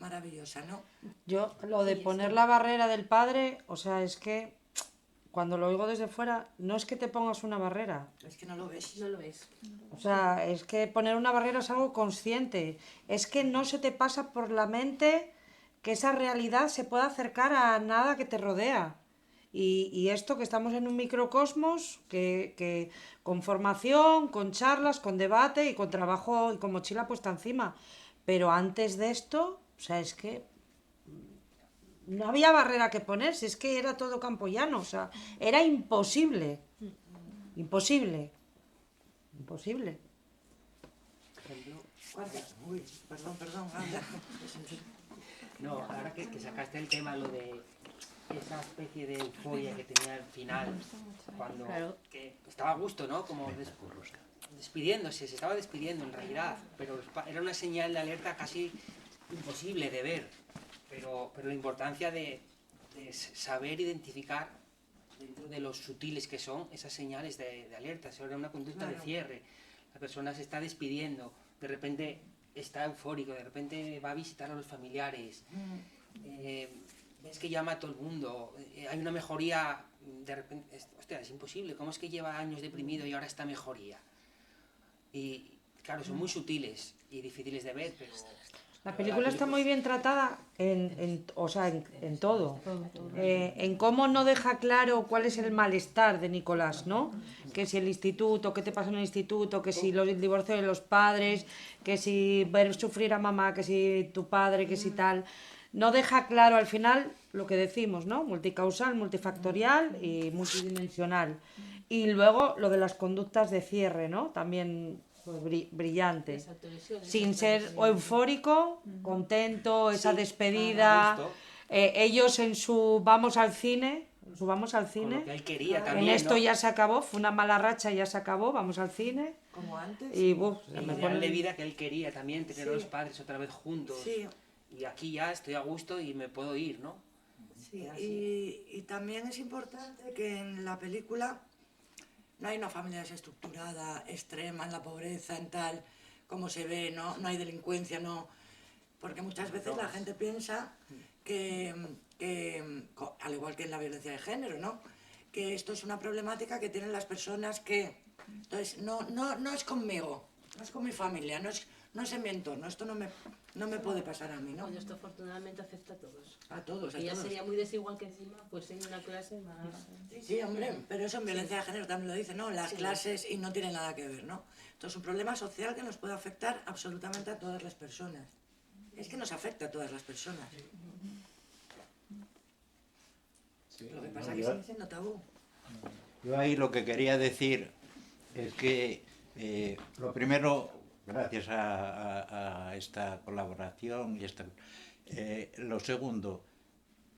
[SPEAKER 3] maravillosa, ¿no?
[SPEAKER 1] Yo, lo de poner la barrera del padre, o sea, es que cuando lo oigo desde fuera, no es que te pongas una barrera.
[SPEAKER 3] Es que no lo ves.
[SPEAKER 2] No lo ves.
[SPEAKER 1] O sea, es que poner una barrera es algo consciente. Es que no se te pasa por la mente que esa realidad se pueda acercar a nada que te rodea. Y esto que estamos en un microcosmos, que con formación, con charlas, con debate y con trabajo y con mochila puesta encima. Pero antes de esto, o sea, es que no había barrera que ponerse, es que era todo campo llano, o sea, era imposible. Imposible. Imposible.
[SPEAKER 4] Por ejemplo,
[SPEAKER 3] Uy, perdón, anda.
[SPEAKER 4] no, ahora que sacaste el tema, lo de esa especie de euforia que tenía al final, cuando
[SPEAKER 7] Claro.
[SPEAKER 4] que estaba a gusto, ¿no? Como despidiéndose, se estaba despidiendo en realidad, pero era una señal de alerta casi imposible de ver. Pero la importancia de saber identificar dentro de los sutiles que son esas señales de alerta, eso era una conducta de cierre. La persona se está despidiendo, de repente está eufórico, de repente va a visitar a los familiares, ves que llama a todo el mundo, hay una mejoría, de repente, hostia, es imposible, ¿cómo es que lleva años deprimido y ahora está mejoría? Y claro, son muy sutiles y difíciles de ver, pero
[SPEAKER 1] La película está muy bien tratada o sea, en todo. En cómo no deja claro cuál es el malestar de Nicolás, ¿no? Que si el instituto, qué te pasa en el instituto, que si el divorcio de los padres, que si ver sufrir a mamá, que si tu padre, que si tal. No deja claro al final lo que decimos, ¿no? Multicausal, multifactorial y multidimensional. Y luego lo de las conductas de cierre, ¿no? También pues, brillante.
[SPEAKER 2] Las autolesiones,
[SPEAKER 1] Sin
[SPEAKER 2] estas
[SPEAKER 1] ser
[SPEAKER 2] también.
[SPEAKER 1] eufórico, contento, esa
[SPEAKER 3] Sí,
[SPEAKER 1] despedida.
[SPEAKER 4] a gusto.
[SPEAKER 1] Ellos en su vamos al cine,
[SPEAKER 4] Con lo que él quería
[SPEAKER 1] en
[SPEAKER 4] también,
[SPEAKER 1] esto
[SPEAKER 4] ¿no?
[SPEAKER 1] ya se acabó, fue una mala racha, ya se acabó, vamos al cine.
[SPEAKER 3] Como antes.
[SPEAKER 1] Y buf,
[SPEAKER 4] El
[SPEAKER 1] me
[SPEAKER 4] ideal
[SPEAKER 1] pone-
[SPEAKER 4] de vida que él quería también, tener a
[SPEAKER 3] Sí.
[SPEAKER 4] los padres otra vez juntos.
[SPEAKER 3] Sí,
[SPEAKER 4] Y aquí ya estoy a gusto y me puedo ir, ¿no?
[SPEAKER 3] sí. Y también es importante que en la película no hay una familia desestructurada, extrema, en la pobreza, en tal, como se ve, no hay delincuencia, no. Porque muchas veces la gente piensa al igual que en la violencia de género, ¿no? Que esto es una problemática que tienen las personas que... Entonces, no es conmigo, no es con mi familia, no es en mi entorno, esto no me puede pasar a mí, ¿no?
[SPEAKER 2] Bueno, esto afortunadamente afecta a todos.
[SPEAKER 3] A todos, a
[SPEAKER 2] Y ya
[SPEAKER 3] todos.
[SPEAKER 2] sería muy desigual que encima, pues en una clase más...
[SPEAKER 3] Sí, hombre, pero eso en violencia de género también lo dice, ¿no? Las clases y no tiene nada que ver, ¿no? Entonces, un problema social que nos puede afectar absolutamente a todas las personas. Es que nos afecta a todas las personas. Lo que pasa es que sigue siendo tabú.
[SPEAKER 9] Yo ahí lo que quería decir es que lo primero, gracias a esta colaboración y lo segundo,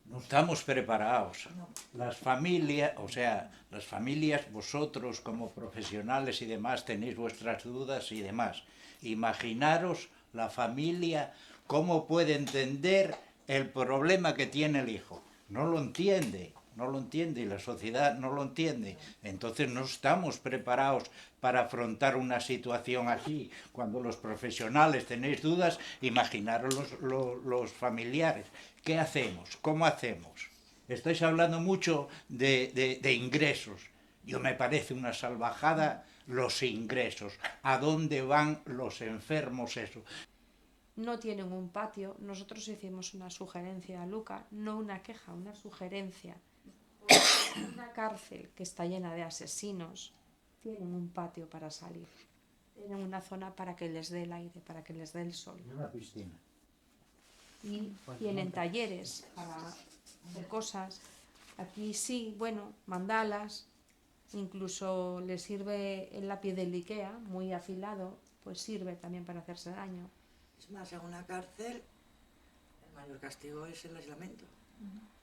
[SPEAKER 9] no estamos preparados. Las familias, vosotros como profesionales y demás tenéis vuestras dudas y demás. Imaginaros la familia cómo puede entender el problema que tiene el hijo. No lo entiende y la sociedad no lo entiende. Entonces no estamos preparados para afrontar una situación así. Cuando los profesionales tenéis dudas, imaginaros los familiares. ¿Qué hacemos? ¿Cómo hacemos? Estáis hablando mucho de ingresos. Yo me parece una salvajada los ingresos. ¿A dónde van los enfermos eso?
[SPEAKER 5] No tienen un patio. Nosotros hicimos una sugerencia a Luca, no una queja, una sugerencia. Una cárcel que está llena de asesinos tienen un patio para salir. Tienen una zona para que les dé el aire, para que les dé el sol.
[SPEAKER 9] Una piscina.
[SPEAKER 5] Y tienen talleres para hacer cosas. Aquí sí, bueno, mandalas. Incluso les sirve el lápiz del Ikea, muy afilado, pues sirve también para hacerse daño.
[SPEAKER 3] Es más, en una cárcel, el mayor castigo es el aislamiento.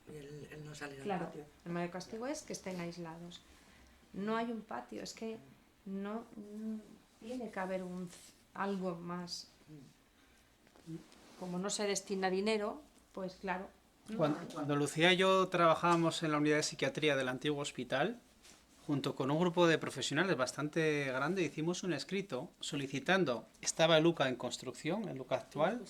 [SPEAKER 3] El no salir
[SPEAKER 5] Claro,
[SPEAKER 3] al patio.
[SPEAKER 5] el mayor castigo es que estén aislados. No hay un patio, es que no tiene que haber algo más. Como no se destina dinero, pues claro.
[SPEAKER 6] Cuando Lucía y yo trabajábamos en la unidad de psiquiatría del antiguo hospital, junto con un grupo de profesionales bastante grande, hicimos un escrito solicitando, estaba el Luca en construcción, el Luca actual,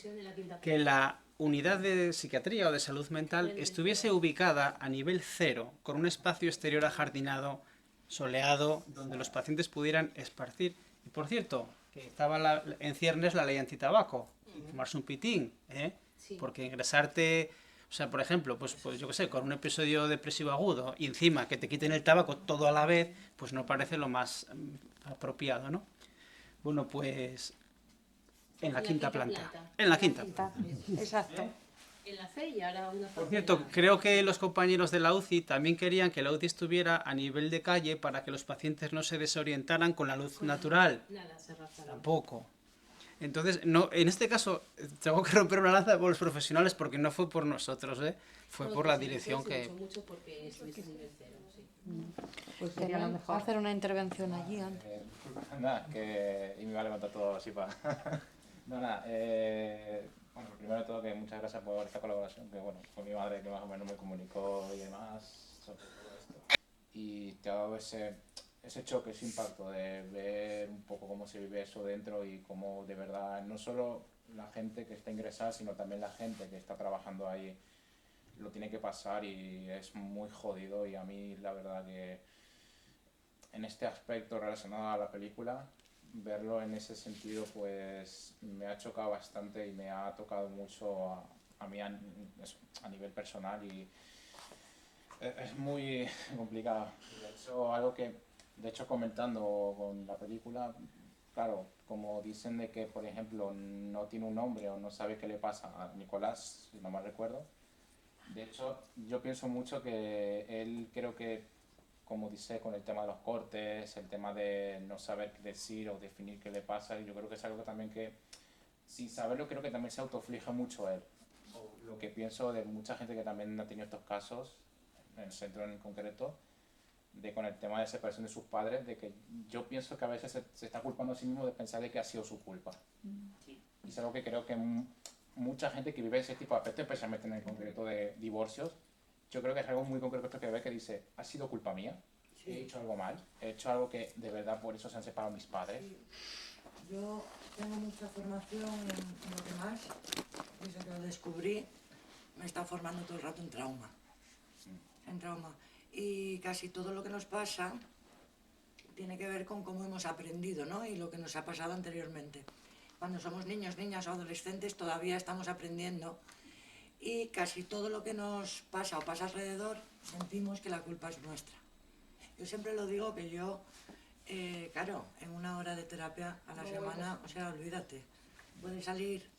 [SPEAKER 6] que la unidad de psiquiatría o de salud mental estuviese ubicada a nivel 0, con un espacio exterior ajardinado, soleado, donde los pacientes pudieran esparcir. Y por cierto, que estaba en ciernes la ley antitabaco, fumarse un pitín, ¿eh?
[SPEAKER 2] Sí.
[SPEAKER 6] Porque ingresarte, o sea, por ejemplo, pues yo qué sé, con un episodio depresivo agudo y encima que te quiten el tabaco todo a la vez, pues no parece lo más apropiado, ¿no? Bueno, pues en la quinta planta. En la quinta.
[SPEAKER 5] Exacto.
[SPEAKER 2] En la fe y ahora una
[SPEAKER 6] Por cierto, creo que los compañeros de la UCI también querían que la UCI estuviera a nivel de calle para que los pacientes no se desorientaran con la luz natural.
[SPEAKER 2] Nada, se raza.
[SPEAKER 6] Tampoco. Entonces, no, en este caso, tengo que romper una lanza por los profesionales porque no fue por nosotros, ¿eh? Fue por la dirección que...
[SPEAKER 2] Mucho porque estuviste en nivel 0, sí.
[SPEAKER 1] Pues sería lo mejor.
[SPEAKER 5] Hacer una intervención allí antes.
[SPEAKER 10] Nada, y me va a levantar todo así para... No, nada, bueno, primero de todo que muchas gracias por esta colaboración, que bueno, fue mi madre que más o menos me comunicó y demás sobre todo esto. Y te ha dado ese choque, ese impacto de ver un poco cómo se vive eso dentro y cómo de verdad, no solo la gente que está ingresada, sino también la gente que está trabajando ahí lo tiene que pasar y es muy jodido. Y a mí la verdad que en este aspecto relacionado a la película verlo en ese sentido pues me ha chocado bastante y me ha tocado mucho a mí a nivel personal y es muy complicado. De hecho, algo que, de hecho, comentando con la película, claro, como dicen de que, por ejemplo, no tiene un nombre o no sabe qué le pasa a Nicolás, si no mal recuerdo, de hecho, yo pienso mucho que él creo que, como dice, con el tema de los cortes, el tema de no saber qué decir o definir qué le pasa, yo creo que es algo también que, sin saberlo, creo que también se autoflige mucho él. O lo que pienso de mucha gente que también ha tenido estos casos, en el centro en concreto, de con el tema de separación de sus padres, de que yo pienso que a veces se está culpando a sí mismo de pensar de que ha sido su culpa. Sí. Y es algo que creo que mucha gente que vive ese tipo de aspectos, especialmente en el concreto de divorcios, yo creo que es algo muy concreto que ve que dice, ha sido culpa mía, sí. He hecho algo mal, he hecho algo que de verdad por eso se han separado mis padres.
[SPEAKER 3] Sí. Yo tengo mucha formación en lo demás, desde que lo descubrí me está formando todo el rato en trauma. En trauma. Y casi todo lo que nos pasa tiene que ver con cómo hemos aprendido, ¿no? Y lo que nos ha pasado anteriormente. Cuando somos niños, niñas o adolescentes todavía estamos aprendiendo y casi todo lo que nos pasa o pasa alrededor sentimos que la culpa es nuestra. Yo siempre lo digo que yo, claro, en una hora de terapia a la semana, o sea, olvídate, puedes salir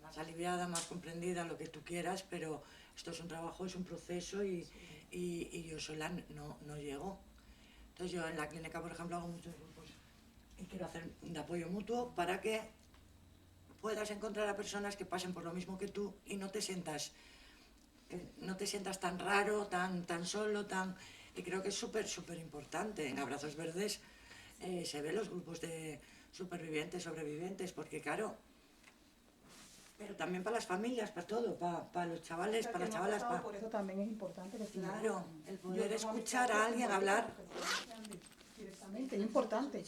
[SPEAKER 3] más aliviada, más comprendida, lo que tú quieras, pero esto es un trabajo, es un proceso y yo sola no llego. Entonces yo en la clínica, por ejemplo, hago muchos grupos y quiero hacer de apoyo mutuo para que puedas encontrar a personas que pasen por lo mismo que tú y no te sientas tan raro, tan solo, y creo que es súper importante. En Abrazos Verdes se ven los grupos de supervivientes, sobrevivientes, porque claro, pero también para las familias, para todo, para los chavales, para las chavalas.
[SPEAKER 11] Por eso también es importante decir.
[SPEAKER 3] Claro, el poder escuchar a alguien hablar.
[SPEAKER 11] Directamente, es importante.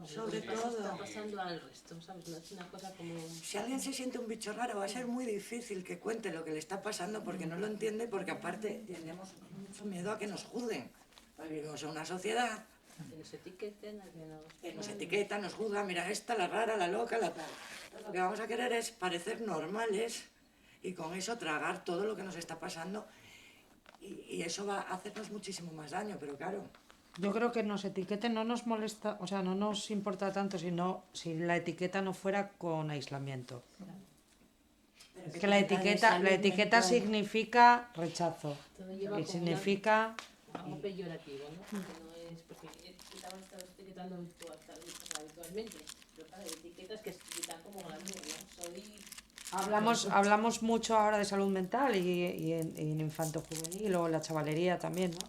[SPEAKER 3] Sobre todo.
[SPEAKER 2] Está pasando al resto, ¿sabes? No es una cosa como...
[SPEAKER 3] Si alguien se siente un bicho raro, va a ser muy difícil que cuente lo que le está pasando porque no lo entiende, porque aparte tenemos mucho miedo a que nos juzguen. Vivimos en una sociedad
[SPEAKER 2] que nos etiqueten,
[SPEAKER 3] que nos etiquetan, nos juzgan, mira esta, la rara, la loca, la tal. Lo que vamos a querer es parecer normales y con eso tragar todo lo que nos está pasando y eso va a hacernos muchísimo más daño, pero claro.
[SPEAKER 1] Yo creo que nos etiqueten no nos molesta, o sea, no nos importa tanto sino si la etiqueta no fuera con aislamiento. Es que la etiqueta significa rechazo y significa...
[SPEAKER 2] algo peyorativo, ¿no? Que no es porque estamos etiquetando habitualmente, pero claro, etiquetas que etiquetan como glamour, ¿no?
[SPEAKER 1] Hablamos mucho ahora de salud mental y en infanto juvenil o la chavalería también, ¿no?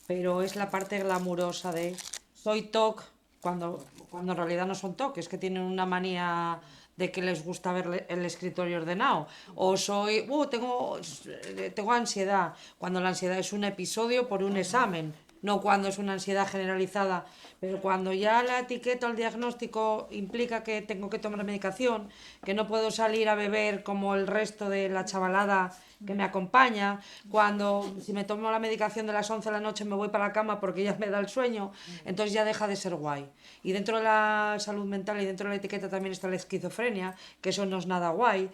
[SPEAKER 1] Pero es la parte glamurosa de soy TOC cuando en realidad no son TOC, es que tienen una manía de que les gusta ver el escritorio ordenado, o soy, tengo ansiedad, cuando la ansiedad es un episodio por un examen, no cuando es una ansiedad generalizada, pero cuando ya la etiqueta o el diagnóstico implica que tengo que tomar medicación, que no puedo salir a beber como el resto de la chavalada que me acompaña, cuando si me tomo la medicación de las 11 de la noche me voy para la cama porque ya me da el sueño, entonces ya deja de ser guay. Y dentro de la salud mental y dentro de la etiqueta también está la esquizofrenia, que eso no es nada guay.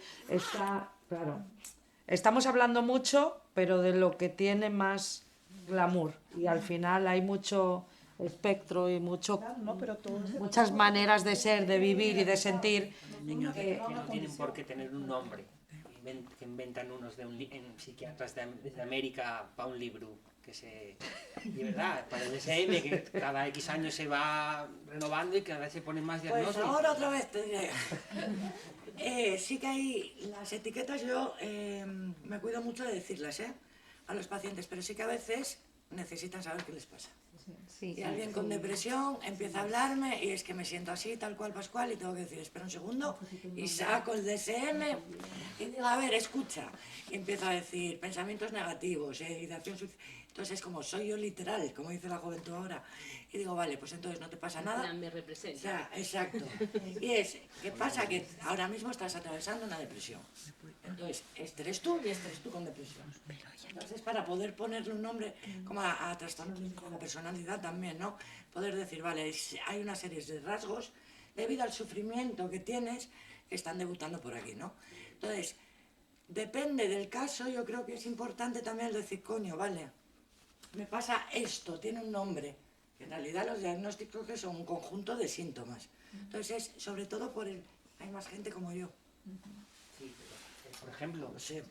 [SPEAKER 1] Claro, estamos hablando mucho, pero de lo que tiene más glamour, y al final hay mucho espectro y muchas maneras de ser, de vivir y de sentir.
[SPEAKER 4] Que no tienen por qué tener un nombre, que inventan unos en psiquiatras de América para un libro, de verdad, para el DSM, que cada X años se va renovando y cada vez se ponen más diagnósticos.
[SPEAKER 3] Pues ahora otra vez te diré. Sí que hay las etiquetas, yo me cuido mucho de decirlas a los pacientes, pero sí que a veces necesitan saber qué les pasa. Y alguien con depresión empieza a hablarme y es que me siento así, tal cual, pascual, y tengo que decir, espera un segundo, y saco el DSM y digo, a ver, escucha. Y empiezo a decir pensamientos negativos, ideación suicida. Entonces es como, soy yo literal, como dice la juventud ahora. Y digo, vale, pues entonces no te pasa nada.
[SPEAKER 2] Me representa.
[SPEAKER 3] O sea, exacto. Y es, ¿qué pasa? Que ahora mismo estás atravesando una depresión. Entonces, este eres tú y este eres tú con depresión. Entonces, para poder ponerle un nombre, como a trastornos de la personalidad también, ¿no? Poder decir, vale, hay una serie de rasgos debido al sufrimiento que tienes que están debutando por aquí, ¿no? Entonces, depende del caso, yo creo que es importante también decir, coño, vale, me pasa esto, tiene un nombre. En realidad los diagnósticos que son un conjunto de síntomas. Entonces, es sobre todo por el... Hay más gente como yo.
[SPEAKER 4] Sí, pero, por ejemplo,
[SPEAKER 3] No sé.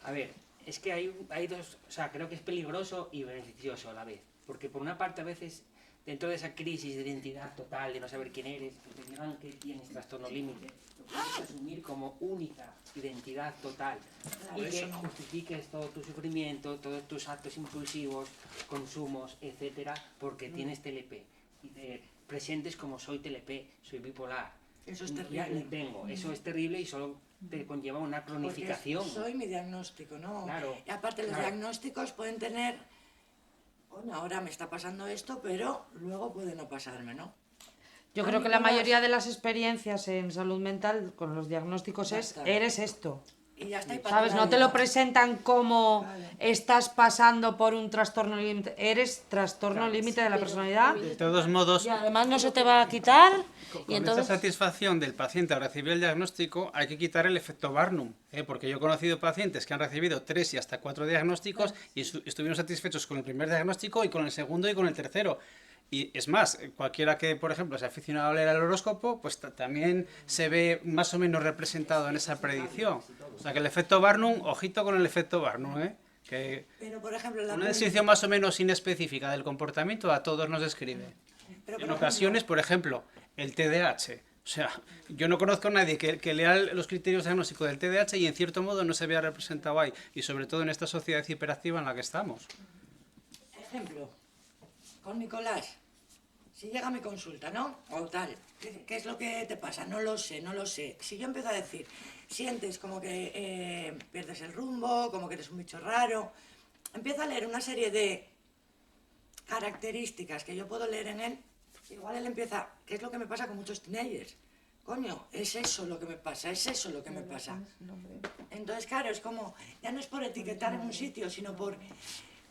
[SPEAKER 4] a ver, es que hay dos, o sea, creo que es peligroso y beneficioso a la vez. Porque por una parte a veces, dentro de esa crisis de identidad total, de no saber quién eres, que te digan que tienes trastorno límite, lo puedes asumir como única identidad total.
[SPEAKER 3] Claro,
[SPEAKER 4] Y que
[SPEAKER 3] eso no.
[SPEAKER 4] justifiques todo tu sufrimiento, todos tus actos impulsivos, consumos, etcétera, porque tienes TLP. Y te presentes como soy TLP, soy bipolar.
[SPEAKER 3] Eso es
[SPEAKER 4] Ya
[SPEAKER 3] terrible.
[SPEAKER 4] tengo, eso es terrible y solo te conlleva una cronificación.
[SPEAKER 3] Porque soy mi diagnóstico, ¿no?
[SPEAKER 4] Claro,
[SPEAKER 3] Y aparte los
[SPEAKER 4] claro.
[SPEAKER 3] diagnósticos pueden tener, bueno, ahora me está pasando esto, pero luego puede no pasarme, ¿no?
[SPEAKER 1] Yo
[SPEAKER 3] Ah,
[SPEAKER 1] creo que la
[SPEAKER 3] Nicolás.
[SPEAKER 1] mayoría de las experiencias en salud mental con los diagnósticos
[SPEAKER 3] Ya
[SPEAKER 1] es,
[SPEAKER 3] está.
[SPEAKER 1] eres esto.
[SPEAKER 3] Y ya está. y para
[SPEAKER 1] ¿Sabes?
[SPEAKER 3] toda
[SPEAKER 1] No te
[SPEAKER 3] la
[SPEAKER 1] lo
[SPEAKER 3] vida.
[SPEAKER 1] presentan como
[SPEAKER 3] Vale.
[SPEAKER 1] estás pasando por un trastorno límite. Eres trastorno
[SPEAKER 4] Claro.
[SPEAKER 1] límite de la personalidad.
[SPEAKER 6] De todos modos,
[SPEAKER 1] Y además no se te va a quitar.
[SPEAKER 6] con
[SPEAKER 1] Y entonces...
[SPEAKER 6] esta satisfacción del paciente al recibir el diagnóstico hay que quitar el efecto Barnum, porque yo he conocido pacientes que han recibido 3 y hasta 4 diagnósticos y estuvieron satisfechos con el primer diagnóstico y con el segundo y con el tercero. Y es más, cualquiera que, por ejemplo, sea aficionado a leer el horóscopo, pues también se ve más o menos representado en esa predicción. O sea que el efecto Barnum, ojito con el efecto Barnum, que
[SPEAKER 3] Pero, por ejemplo, la
[SPEAKER 6] una descripción más o menos inespecífica del comportamiento a todos nos describe.
[SPEAKER 3] Pero,
[SPEAKER 6] En
[SPEAKER 3] por
[SPEAKER 6] ocasiones, por ejemplo, el TDAH. O sea, yo no conozco a nadie que lea los criterios diagnósticos del TDAH y en cierto modo no se vea representado ahí. Y sobre todo en esta sociedad hiperactiva en la que estamos.
[SPEAKER 3] ejemplo, con Nicolás, si llega a mi consulta, ¿no? O tal, ¿qué es lo que te pasa? No lo sé, no lo sé. Si yo empiezo a decir, sientes como que pierdes el rumbo, como que eres un bicho raro, empiezo a leer una serie de características que yo puedo leer en él, igual él empieza, ¿qué es lo que me pasa con muchos teenagers? Coño, es eso lo que me pasa, es eso lo que me pasa. Entonces, claro, es como, ya no es por etiquetar en un sitio, sino por,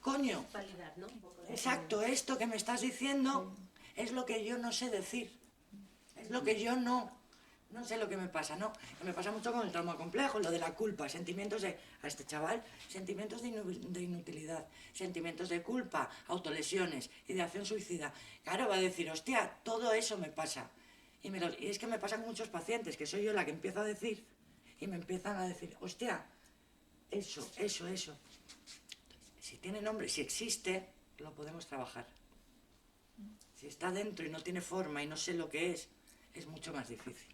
[SPEAKER 3] coño,
[SPEAKER 2] Validar, ¿no? Un poco de-
[SPEAKER 3] exacto, esto que me estás diciendo es lo que yo no sé decir. Es lo que yo no sé lo que me pasa, ¿no? Que me pasa mucho con el trauma complejo, lo de la culpa, sentimientos de, a este chaval, sentimientos de inutilidad, sentimientos de culpa, autolesiones, ideación suicida. Claro, va a decir, hostia, todo eso me pasa. Y es que me pasa con muchos pacientes, que soy yo la que empiezo a decir, y me empiezan a decir, hostia, eso. Si tiene nombre, si existe, lo podemos trabajar. Si está dentro y no tiene forma y no sé lo que es mucho más difícil.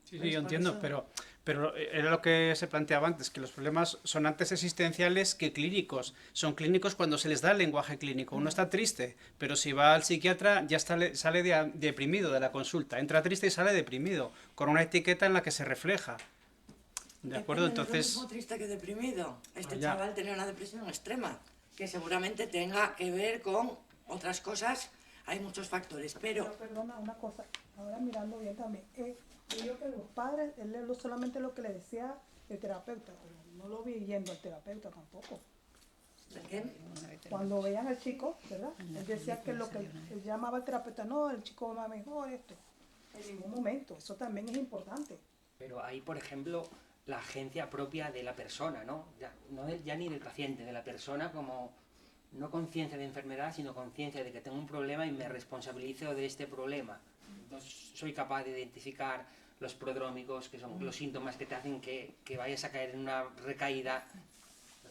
[SPEAKER 6] Sí,
[SPEAKER 3] ¿Ves?
[SPEAKER 6] yo
[SPEAKER 3] Por
[SPEAKER 6] entiendo,
[SPEAKER 3] eso-
[SPEAKER 6] pero era lo que se planteaba antes, que los problemas son antes existenciales que clínicos. Son clínicos cuando se les da el lenguaje clínico. Uno está triste, pero si va al psiquiatra ya sale deprimido de la consulta. Entra triste y sale deprimido, con una etiqueta en la que se refleja. ¿De acuerdo?
[SPEAKER 3] Depende, no es
[SPEAKER 6] Entonces...
[SPEAKER 3] lo mismo triste que deprimido. Este
[SPEAKER 6] Ya.
[SPEAKER 3] chaval tenía una depresión extrema, que seguramente tenga que ver con otras cosas. Hay muchos factores, pero
[SPEAKER 11] Pero perdona una cosa, ahora mirando bien también, yo que los padres, él solamente lo que le decía el terapeuta, pero no lo vi yendo al terapeuta tampoco.
[SPEAKER 3] ¿el qué?
[SPEAKER 11] Cuando veían al chico, ¿verdad? Él decía que lo que él llamaba al terapeuta, no, el chico va mejor, esto. En ningún momento, eso también es importante.
[SPEAKER 4] Pero hay, por ejemplo, la agencia propia de la persona, ¿no? Ya ni del paciente, de la persona como no conciencia de enfermedad, sino conciencia de que tengo un problema y me responsabilizo de este problema. Entonces, soy capaz de identificar los prodrómicos, que son los síntomas que te hacen que vayas a caer en una recaída.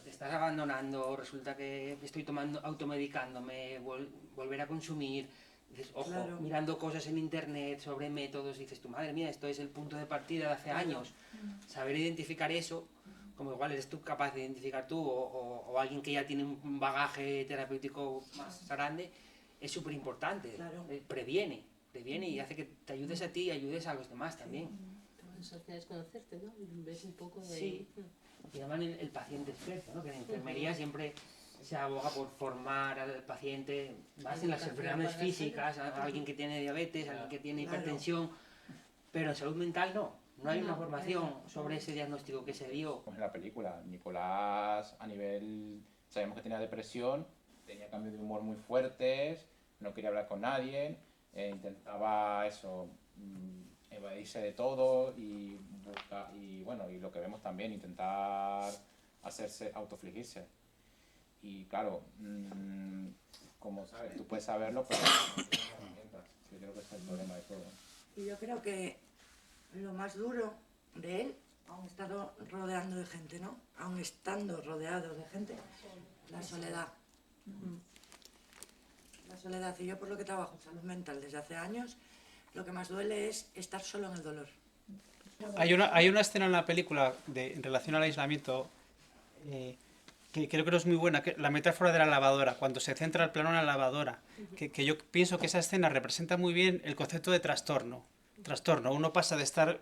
[SPEAKER 4] Te estás abandonando, resulta que estoy automedicándome, volver a consumir. Dices, ojo,
[SPEAKER 3] Claro.
[SPEAKER 4] mirando cosas en internet sobre métodos, dices tú, madre mía, esto es el punto de partida de hace
[SPEAKER 3] Claro.
[SPEAKER 4] años. Saber identificar eso, como igual eres tú capaz de identificar tú, o alguien que ya tiene un bagaje terapéutico más grande, es súper importante.
[SPEAKER 3] Claro.
[SPEAKER 4] Previene y hace que te ayudes a ti y ayudes a los demás también.
[SPEAKER 2] Eso al final es conocerte, ¿no? Ves un poco de...
[SPEAKER 4] Sí. Y llaman el paciente experto, ¿no? Que en enfermería siempre se aboga por formar al paciente más en las enfermedades físicas, a alguien que tiene diabetes, a alguien que tiene hipertensión, pero en salud mental no hay una formación sobre ese diagnóstico que se dio.
[SPEAKER 10] Como en la película, Nicolás a nivel, sabemos que tenía depresión, tenía cambios de humor muy fuertes, no quería hablar con nadie, intentaba eso, evadirse de todo y lo que vemos también, intentar autoafligirse. Y claro, como sabes, tú puedes saberlo, pero no tienes herramientas. Yo creo que ese es el problema de todo.
[SPEAKER 3] Y yo creo que lo más duro de él, aun estando rodeando de gente, ¿no? Aun estando rodeado de gente, la soledad. La soledad. Y yo, por lo que trabajo en salud mental desde hace años, lo que más duele es estar solo en el dolor.
[SPEAKER 6] Hay una escena en la película en relación al aislamiento que creo que no es muy buena, que la metáfora de la lavadora, cuando se centra el plano en la lavadora, que yo pienso que esa escena representa muy bien el concepto de trastorno. Uno pasa de estar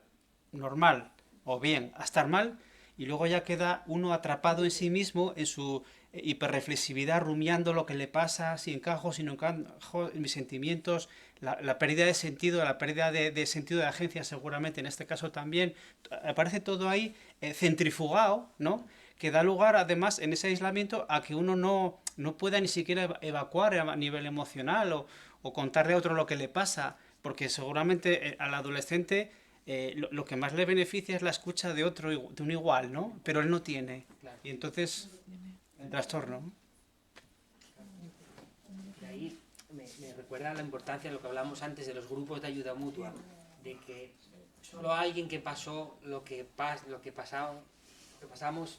[SPEAKER 6] normal o bien a estar mal y luego ya queda uno atrapado en sí mismo, en su hiperreflexividad, rumiando lo que le pasa, si encajo, si no encajo, en mis sentimientos, la pérdida de sentido, la pérdida de sentido de agencia seguramente, en este caso también, aparece todo ahí centrifugado, ¿no? Que da lugar además en ese aislamiento a que uno no pueda ni siquiera evacuar a nivel emocional o contarle a otro lo que le pasa, porque seguramente al adolescente lo que más le beneficia es la escucha de otro, de un igual, ¿no? Pero él no tiene. Claro. Y entonces, el trastorno.
[SPEAKER 4] Y ahí me recuerda la importancia de lo que hablábamos antes de los grupos de ayuda mutua, de que solo alguien que pasó lo que pasamos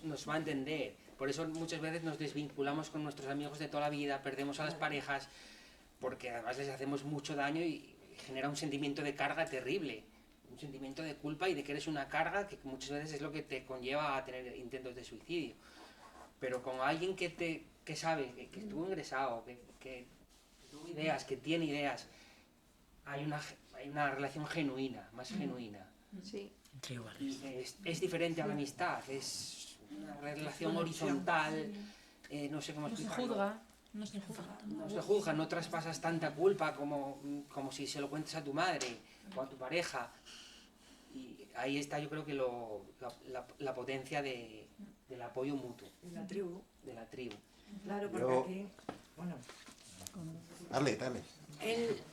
[SPEAKER 4] nos va a entender. Por eso muchas veces nos desvinculamos con nuestros amigos de toda la vida, perdemos a las parejas, porque además les hacemos mucho daño y genera un sentimiento de carga terrible, un sentimiento de culpa y de que eres una carga que muchas veces es lo que te conlleva a tener intentos de suicidio. Pero con alguien que sabe, que estuvo ingresado, que tuvo ideas, que tiene ideas, hay una relación genuina, más genuina.
[SPEAKER 5] Sí.
[SPEAKER 4] Es diferente a la amistad, es una relación horizontal, no sé cómo explicarlo.
[SPEAKER 8] No se juzga.
[SPEAKER 4] No se juzga, no traspasas tanta culpa como si se lo cuentes a tu madre o a tu pareja. Y ahí está, yo creo que la potencia del apoyo mutuo.
[SPEAKER 3] De la tribu.
[SPEAKER 4] De la tribu.
[SPEAKER 3] Claro, porque aquí, bueno...
[SPEAKER 9] Dale.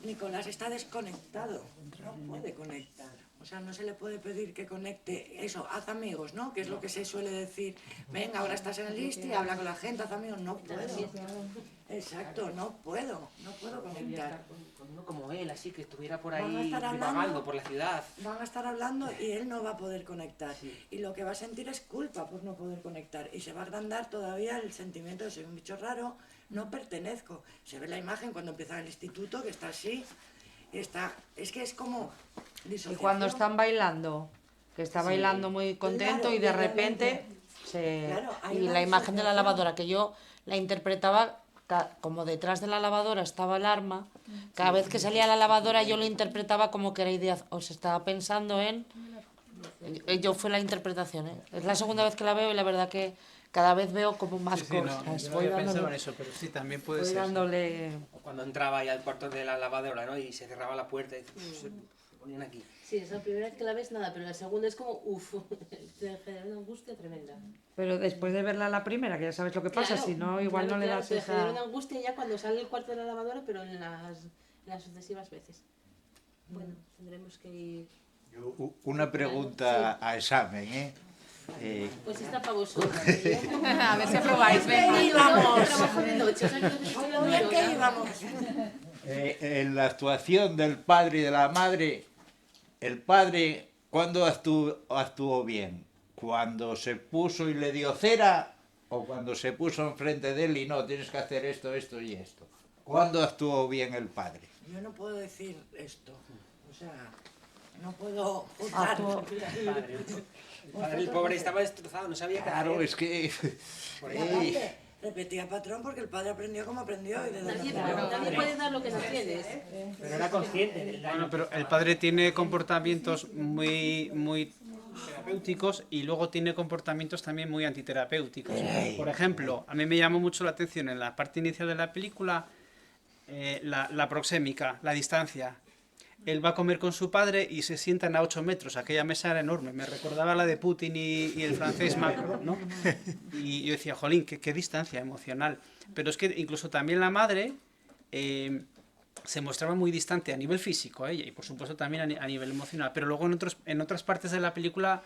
[SPEAKER 3] Nicolás está desconectado, no puede conectar. O sea, no se le puede pedir que conecte eso, haz amigos, ¿no? Que es lo que se suele decir. Venga, ahora estás en el ISTI, habla con la gente, haz amigos. No puedo. Exacto, no puedo conectar.
[SPEAKER 4] Con uno como él, así que estuviera por ahí divagando por la ciudad.
[SPEAKER 3] Van a estar hablando y él no va a poder conectar. Sí. Y lo que va a sentir es culpa por no poder conectar. Y se va a agrandar todavía el sentimiento de soy un bicho raro, no pertenezco. Se ve la imagen cuando empieza en el instituto, que está así. Es que es como...
[SPEAKER 1] Y cuando están bailando, que está bailando muy contento, claro, y de repente
[SPEAKER 12] y la imagen de la lavadora, que yo la interpretaba como detrás de la lavadora estaba el arma, cada vez que salía la lavadora yo lo interpretaba como que era idea, o se estaba pensando en... Yo fue la interpretación, ¿eh? Es la segunda vez que la veo y la verdad que cada vez veo como más cosas.
[SPEAKER 6] No, yo no había pensado en eso, pero sí, también puede ser.
[SPEAKER 4] Cuando entraba ya al cuarto de la lavadora, ¿no? Y se cerraba la puerta y se ponían aquí.
[SPEAKER 2] Sí, es la primera vez que la ves nada, pero la segunda es como, te genera una angustia tremenda.
[SPEAKER 1] Pero después de verla la primera, que ya sabes lo que pasa, si no, igual no le das
[SPEAKER 2] esa... Te genera una angustia ya cuando sale el cuarto de la lavadora, pero en las sucesivas veces. Bueno, tendremos que ir...
[SPEAKER 9] Una pregunta a examen, ¿eh?
[SPEAKER 2] Pues está para vosotros.
[SPEAKER 8] A ver si aprobáis.
[SPEAKER 2] Trabajo de noche,
[SPEAKER 3] ¿qué íbamos?
[SPEAKER 9] En la actuación del padre y de la madre, el padre, ¿cuándo actuó bien? ¿Cuando se puso y le dio cera? ¿O cuando se puso enfrente de él y no, tienes que hacer esto, esto y esto? ¿Cuándo actuó bien el padre?
[SPEAKER 3] Yo no puedo decir esto. O sea, no puedo juzgar.
[SPEAKER 4] El pobre estaba destrozado, no sabía qué hacer.
[SPEAKER 9] Claro, es que...
[SPEAKER 3] Repetía patrón porque el padre aprendió como aprendió. Y
[SPEAKER 2] nadie puede dar lo que no tienes.
[SPEAKER 4] Pero era consciente del daño.
[SPEAKER 6] Bueno, pero el padre tiene comportamientos muy terapéuticos y luego tiene comportamientos también muy antiterapéuticos. Por ejemplo, a mí me llamó mucho la atención en la parte inicial de la película la proxémica, la distancia. Él va a comer con su padre y se sientan a 8 metros. Aquella mesa era enorme. Me recordaba la de Putin y el francés Macron, ¿no? Y yo decía, jolín, qué distancia emocional. Pero es que incluso también la madre se mostraba muy distante a nivel físico, ella, y por supuesto también a nivel emocional. Pero luego en otras partes de la película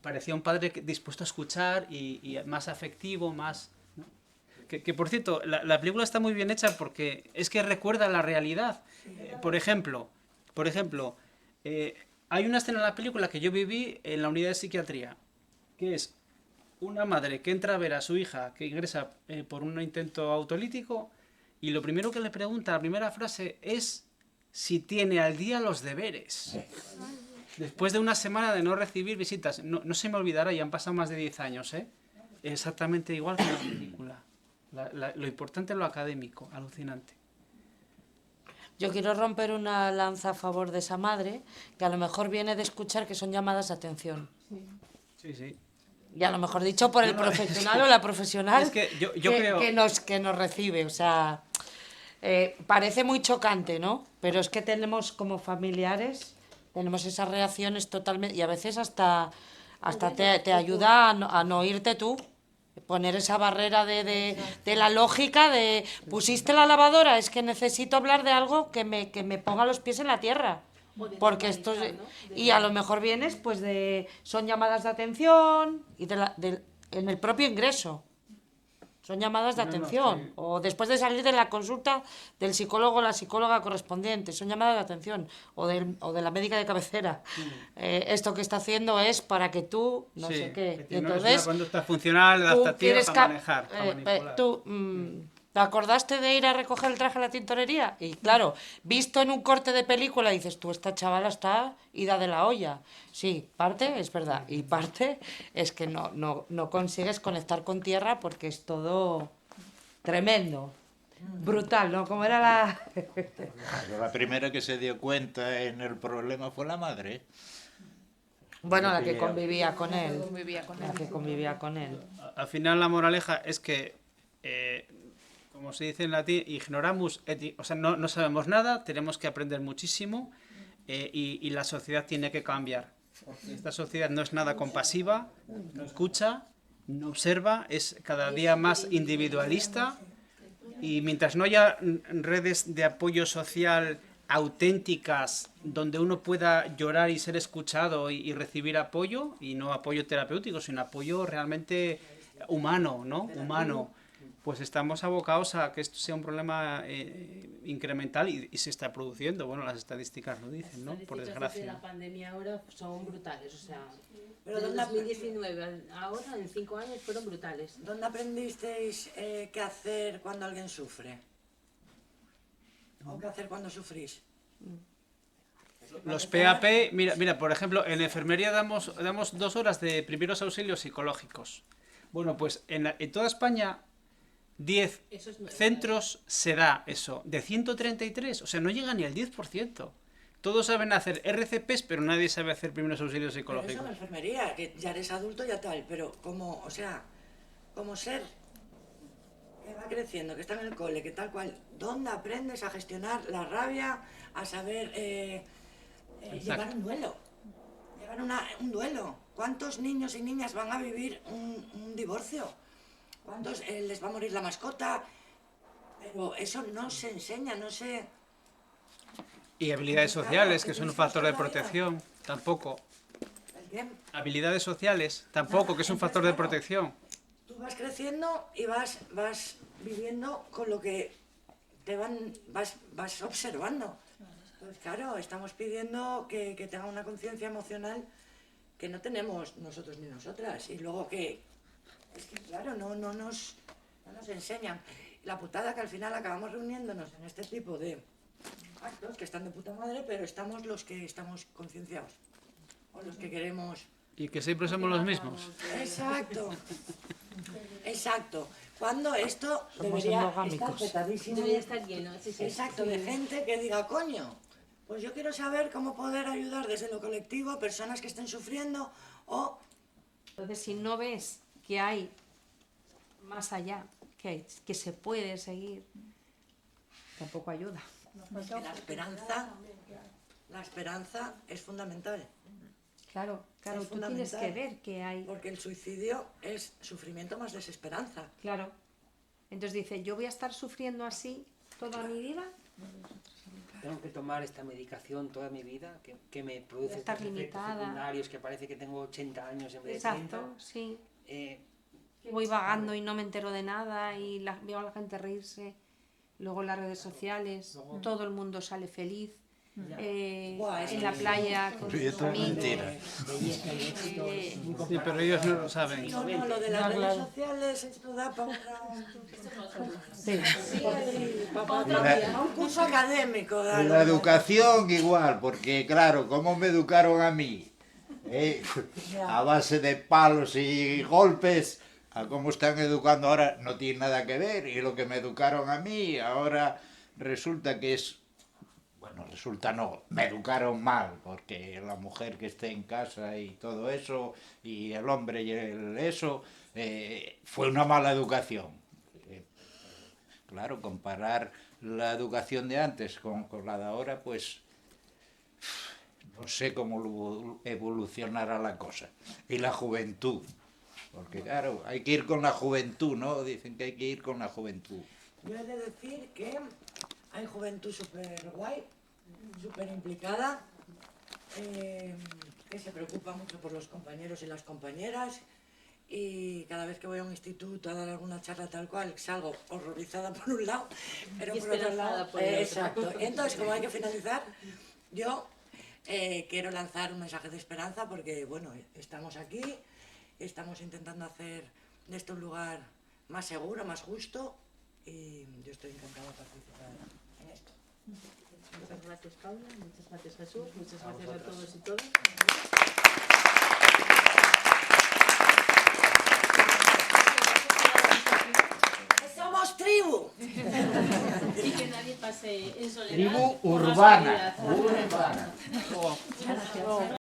[SPEAKER 6] parecía un padre dispuesto a escuchar y más afectivo, más... ¿no? Que por cierto, la película está muy bien hecha porque es que recuerda la realidad. Por ejemplo, hay una escena en la película que yo viví en la unidad de psiquiatría, que es una madre que entra a ver a su hija que ingresa por un intento autolítico y lo primero que le pregunta, la primera frase, es si tiene al día los deberes. Después de una semana de no recibir visitas. No se me olvidará, ya han pasado más de 10 años, ¿eh? Exactamente igual que en la película. Lo importante es lo académico, alucinante.
[SPEAKER 12] Yo quiero romper una lanza a favor de esa madre, que a lo mejor viene de escuchar que son llamadas de atención.
[SPEAKER 6] Sí.
[SPEAKER 12] Y a lo mejor dicho por el profesional o la profesional
[SPEAKER 6] es que yo creo...
[SPEAKER 12] que nos recibe. O sea, parece muy chocante, ¿no? Pero es que tenemos como familiares, tenemos esas reacciones totalmente... Y a veces hasta te ayuda a no irte tú. Poner esa barrera de la lógica de pusiste la lavadora, es que necesito hablar de algo que me ponga los pies en la tierra. Porque esto es, y a lo mejor vienes pues son llamadas de atención y en el propio ingreso. Son llamadas de atención.
[SPEAKER 6] Sí.
[SPEAKER 12] O después de salir de la consulta del psicólogo o la psicóloga correspondiente. Son llamadas de atención. O de la médica de cabecera. Esto que está haciendo es para que tú, no sé qué. Y entonces,
[SPEAKER 6] es una conducta funcional, adaptativa para manejar, para manipular.
[SPEAKER 12] ¿Te acordaste de ir a recoger el traje a la tintorería? Y claro, visto en un corte de película, dices tú, esta chavala está ida de la olla. Sí, parte es verdad, y parte es que no consigues conectar con tierra porque es todo tremendo, brutal, ¿no? Como era la...
[SPEAKER 9] La primera que se dio cuenta en el problema fue la madre.
[SPEAKER 12] Bueno, la que convivía con él.
[SPEAKER 6] Al final la moraleja es que... como se dice en latín, ignoramus, o sea, no sabemos nada, tenemos que aprender muchísimo y la sociedad tiene que cambiar. Porque esta sociedad no es nada compasiva, no escucha, no observa, es cada día más individualista y mientras no haya redes de apoyo social auténticas donde uno pueda llorar y ser escuchado y recibir apoyo, y no apoyo terapéutico, sino apoyo realmente humano, ¿no? Humano. Pues estamos abocados a que esto sea un problema incremental y se está produciendo. Bueno, las estadísticas lo dicen, ¿no? Por desgracia.
[SPEAKER 2] La pandemia ahora son brutales, o sea,
[SPEAKER 3] pero
[SPEAKER 2] desde 2019 ahora, en 5 años, fueron brutales.
[SPEAKER 3] ¿Dónde aprendisteis qué hacer cuando alguien sufre? ¿O qué hacer cuando sufrís?
[SPEAKER 6] Los PAP, mira, por ejemplo, en enfermería damos 2 horas de primeros auxilios psicológicos. Bueno, pues en toda España... 10 centros se da eso, de 133, o sea, no llega ni al 10%. Todos saben hacer RCPs, pero nadie sabe hacer primeros auxilios psicológicos.
[SPEAKER 3] Pero eso en enfermería, que ya eres adulto ya tal, pero como ser que va creciendo, que está en el cole, que tal cual, ¿dónde aprendes a gestionar la rabia, a saber llevar un duelo? Llevar un duelo. ¿Cuántos niños y niñas van a vivir un divorcio? ¿Cuántos les va a morir la mascota? Pero eso no se enseña, no se...
[SPEAKER 6] Y habilidades sociales, que son un factor de protección, tampoco.
[SPEAKER 3] ¿El qué?
[SPEAKER 6] Habilidades sociales, tampoco, que es un factor de protección.
[SPEAKER 3] Tú vas creciendo y vas viviendo con lo que vas observando. Pues claro, estamos pidiendo que tengan una conciencia emocional que no tenemos nosotros ni nosotras. Y luego que... Es que claro, no nos enseñan. La putada que al final acabamos reuniéndonos en este tipo de actos que están de puta madre, pero estamos los que estamos concienciados. O los que queremos...
[SPEAKER 6] Y que siempre somos los mismos.
[SPEAKER 3] Exacto. Exacto. Cuando esto debería estar petadísimo.
[SPEAKER 2] Debería estar lleno. Sí.
[SPEAKER 3] Exacto, de gente que diga, coño, Pues yo quiero saber cómo poder ayudar desde lo colectivo a personas que estén sufriendo o...
[SPEAKER 12] Entonces, si no ves que hay más allá, que se puede seguir, tampoco ayuda.
[SPEAKER 3] La esperanza es fundamental.
[SPEAKER 12] Claro,
[SPEAKER 3] Es
[SPEAKER 12] tú tienes
[SPEAKER 3] fundamental,
[SPEAKER 12] que ver que hay...
[SPEAKER 3] Porque el suicidio es sufrimiento más desesperanza.
[SPEAKER 12] Claro. Entonces dice, yo voy a estar sufriendo así toda mi vida.
[SPEAKER 4] Tengo que tomar esta medicación toda mi vida, que me produce
[SPEAKER 12] Estar
[SPEAKER 4] efectos
[SPEAKER 12] limitada.
[SPEAKER 4] secundarios, que parece que tengo 80 años en vez de 30.
[SPEAKER 12] Exacto, sí.
[SPEAKER 4] Eh,
[SPEAKER 12] Que voy vagando y no me entero de nada y veo a la gente reírse. Luego en las redes sociales, todo el mundo sale feliz. En la playa con
[SPEAKER 9] Pero
[SPEAKER 12] sus
[SPEAKER 9] esto es
[SPEAKER 12] amigos.
[SPEAKER 9] mentira.
[SPEAKER 6] Sí, pero ellos no lo saben.
[SPEAKER 3] No, lo de las redes sociales, esto da para un curso académico.
[SPEAKER 9] En la educación igual, porque claro, ¿cómo me educaron a mí? A base de palos y golpes, a cómo están educando ahora no tiene nada que ver. Y lo que me educaron a mí ahora resulta que es... Bueno, resulta no, me educaron mal, porque la mujer que esté en casa y todo eso, y el hombre y eso, fue una mala educación. Claro, comparar la educación de antes con la de ahora, pues no sé cómo evolucionará la cosa. Y la juventud, porque claro, hay que ir con la juventud, ¿no? Dicen que hay que ir con la juventud.
[SPEAKER 3] Yo he de decir que hay juventud súper guay, súper implicada, que se preocupa mucho por los compañeros y las compañeras, y cada vez que voy a un instituto a dar alguna charla tal cual, salgo horrorizada por un lado, pero
[SPEAKER 2] Y
[SPEAKER 3] por otro lado...
[SPEAKER 2] esperanzada por el otro.
[SPEAKER 3] Exacto. Entonces, como hay que finalizar, yo quiero lanzar un mensaje de esperanza porque, bueno, estamos aquí, estamos intentando hacer de esto un lugar más seguro, más justo, y yo estoy encantada de participar en esto.
[SPEAKER 2] Muchas gracias, Paula, muchas gracias, Jesús, muchas gracias a todos y todas.
[SPEAKER 3] ¡Somos tribu!
[SPEAKER 2] Y que nadie pase en soledad.
[SPEAKER 9] Tribu
[SPEAKER 2] por la
[SPEAKER 9] urbana.
[SPEAKER 2] soledad.
[SPEAKER 9] Urbana.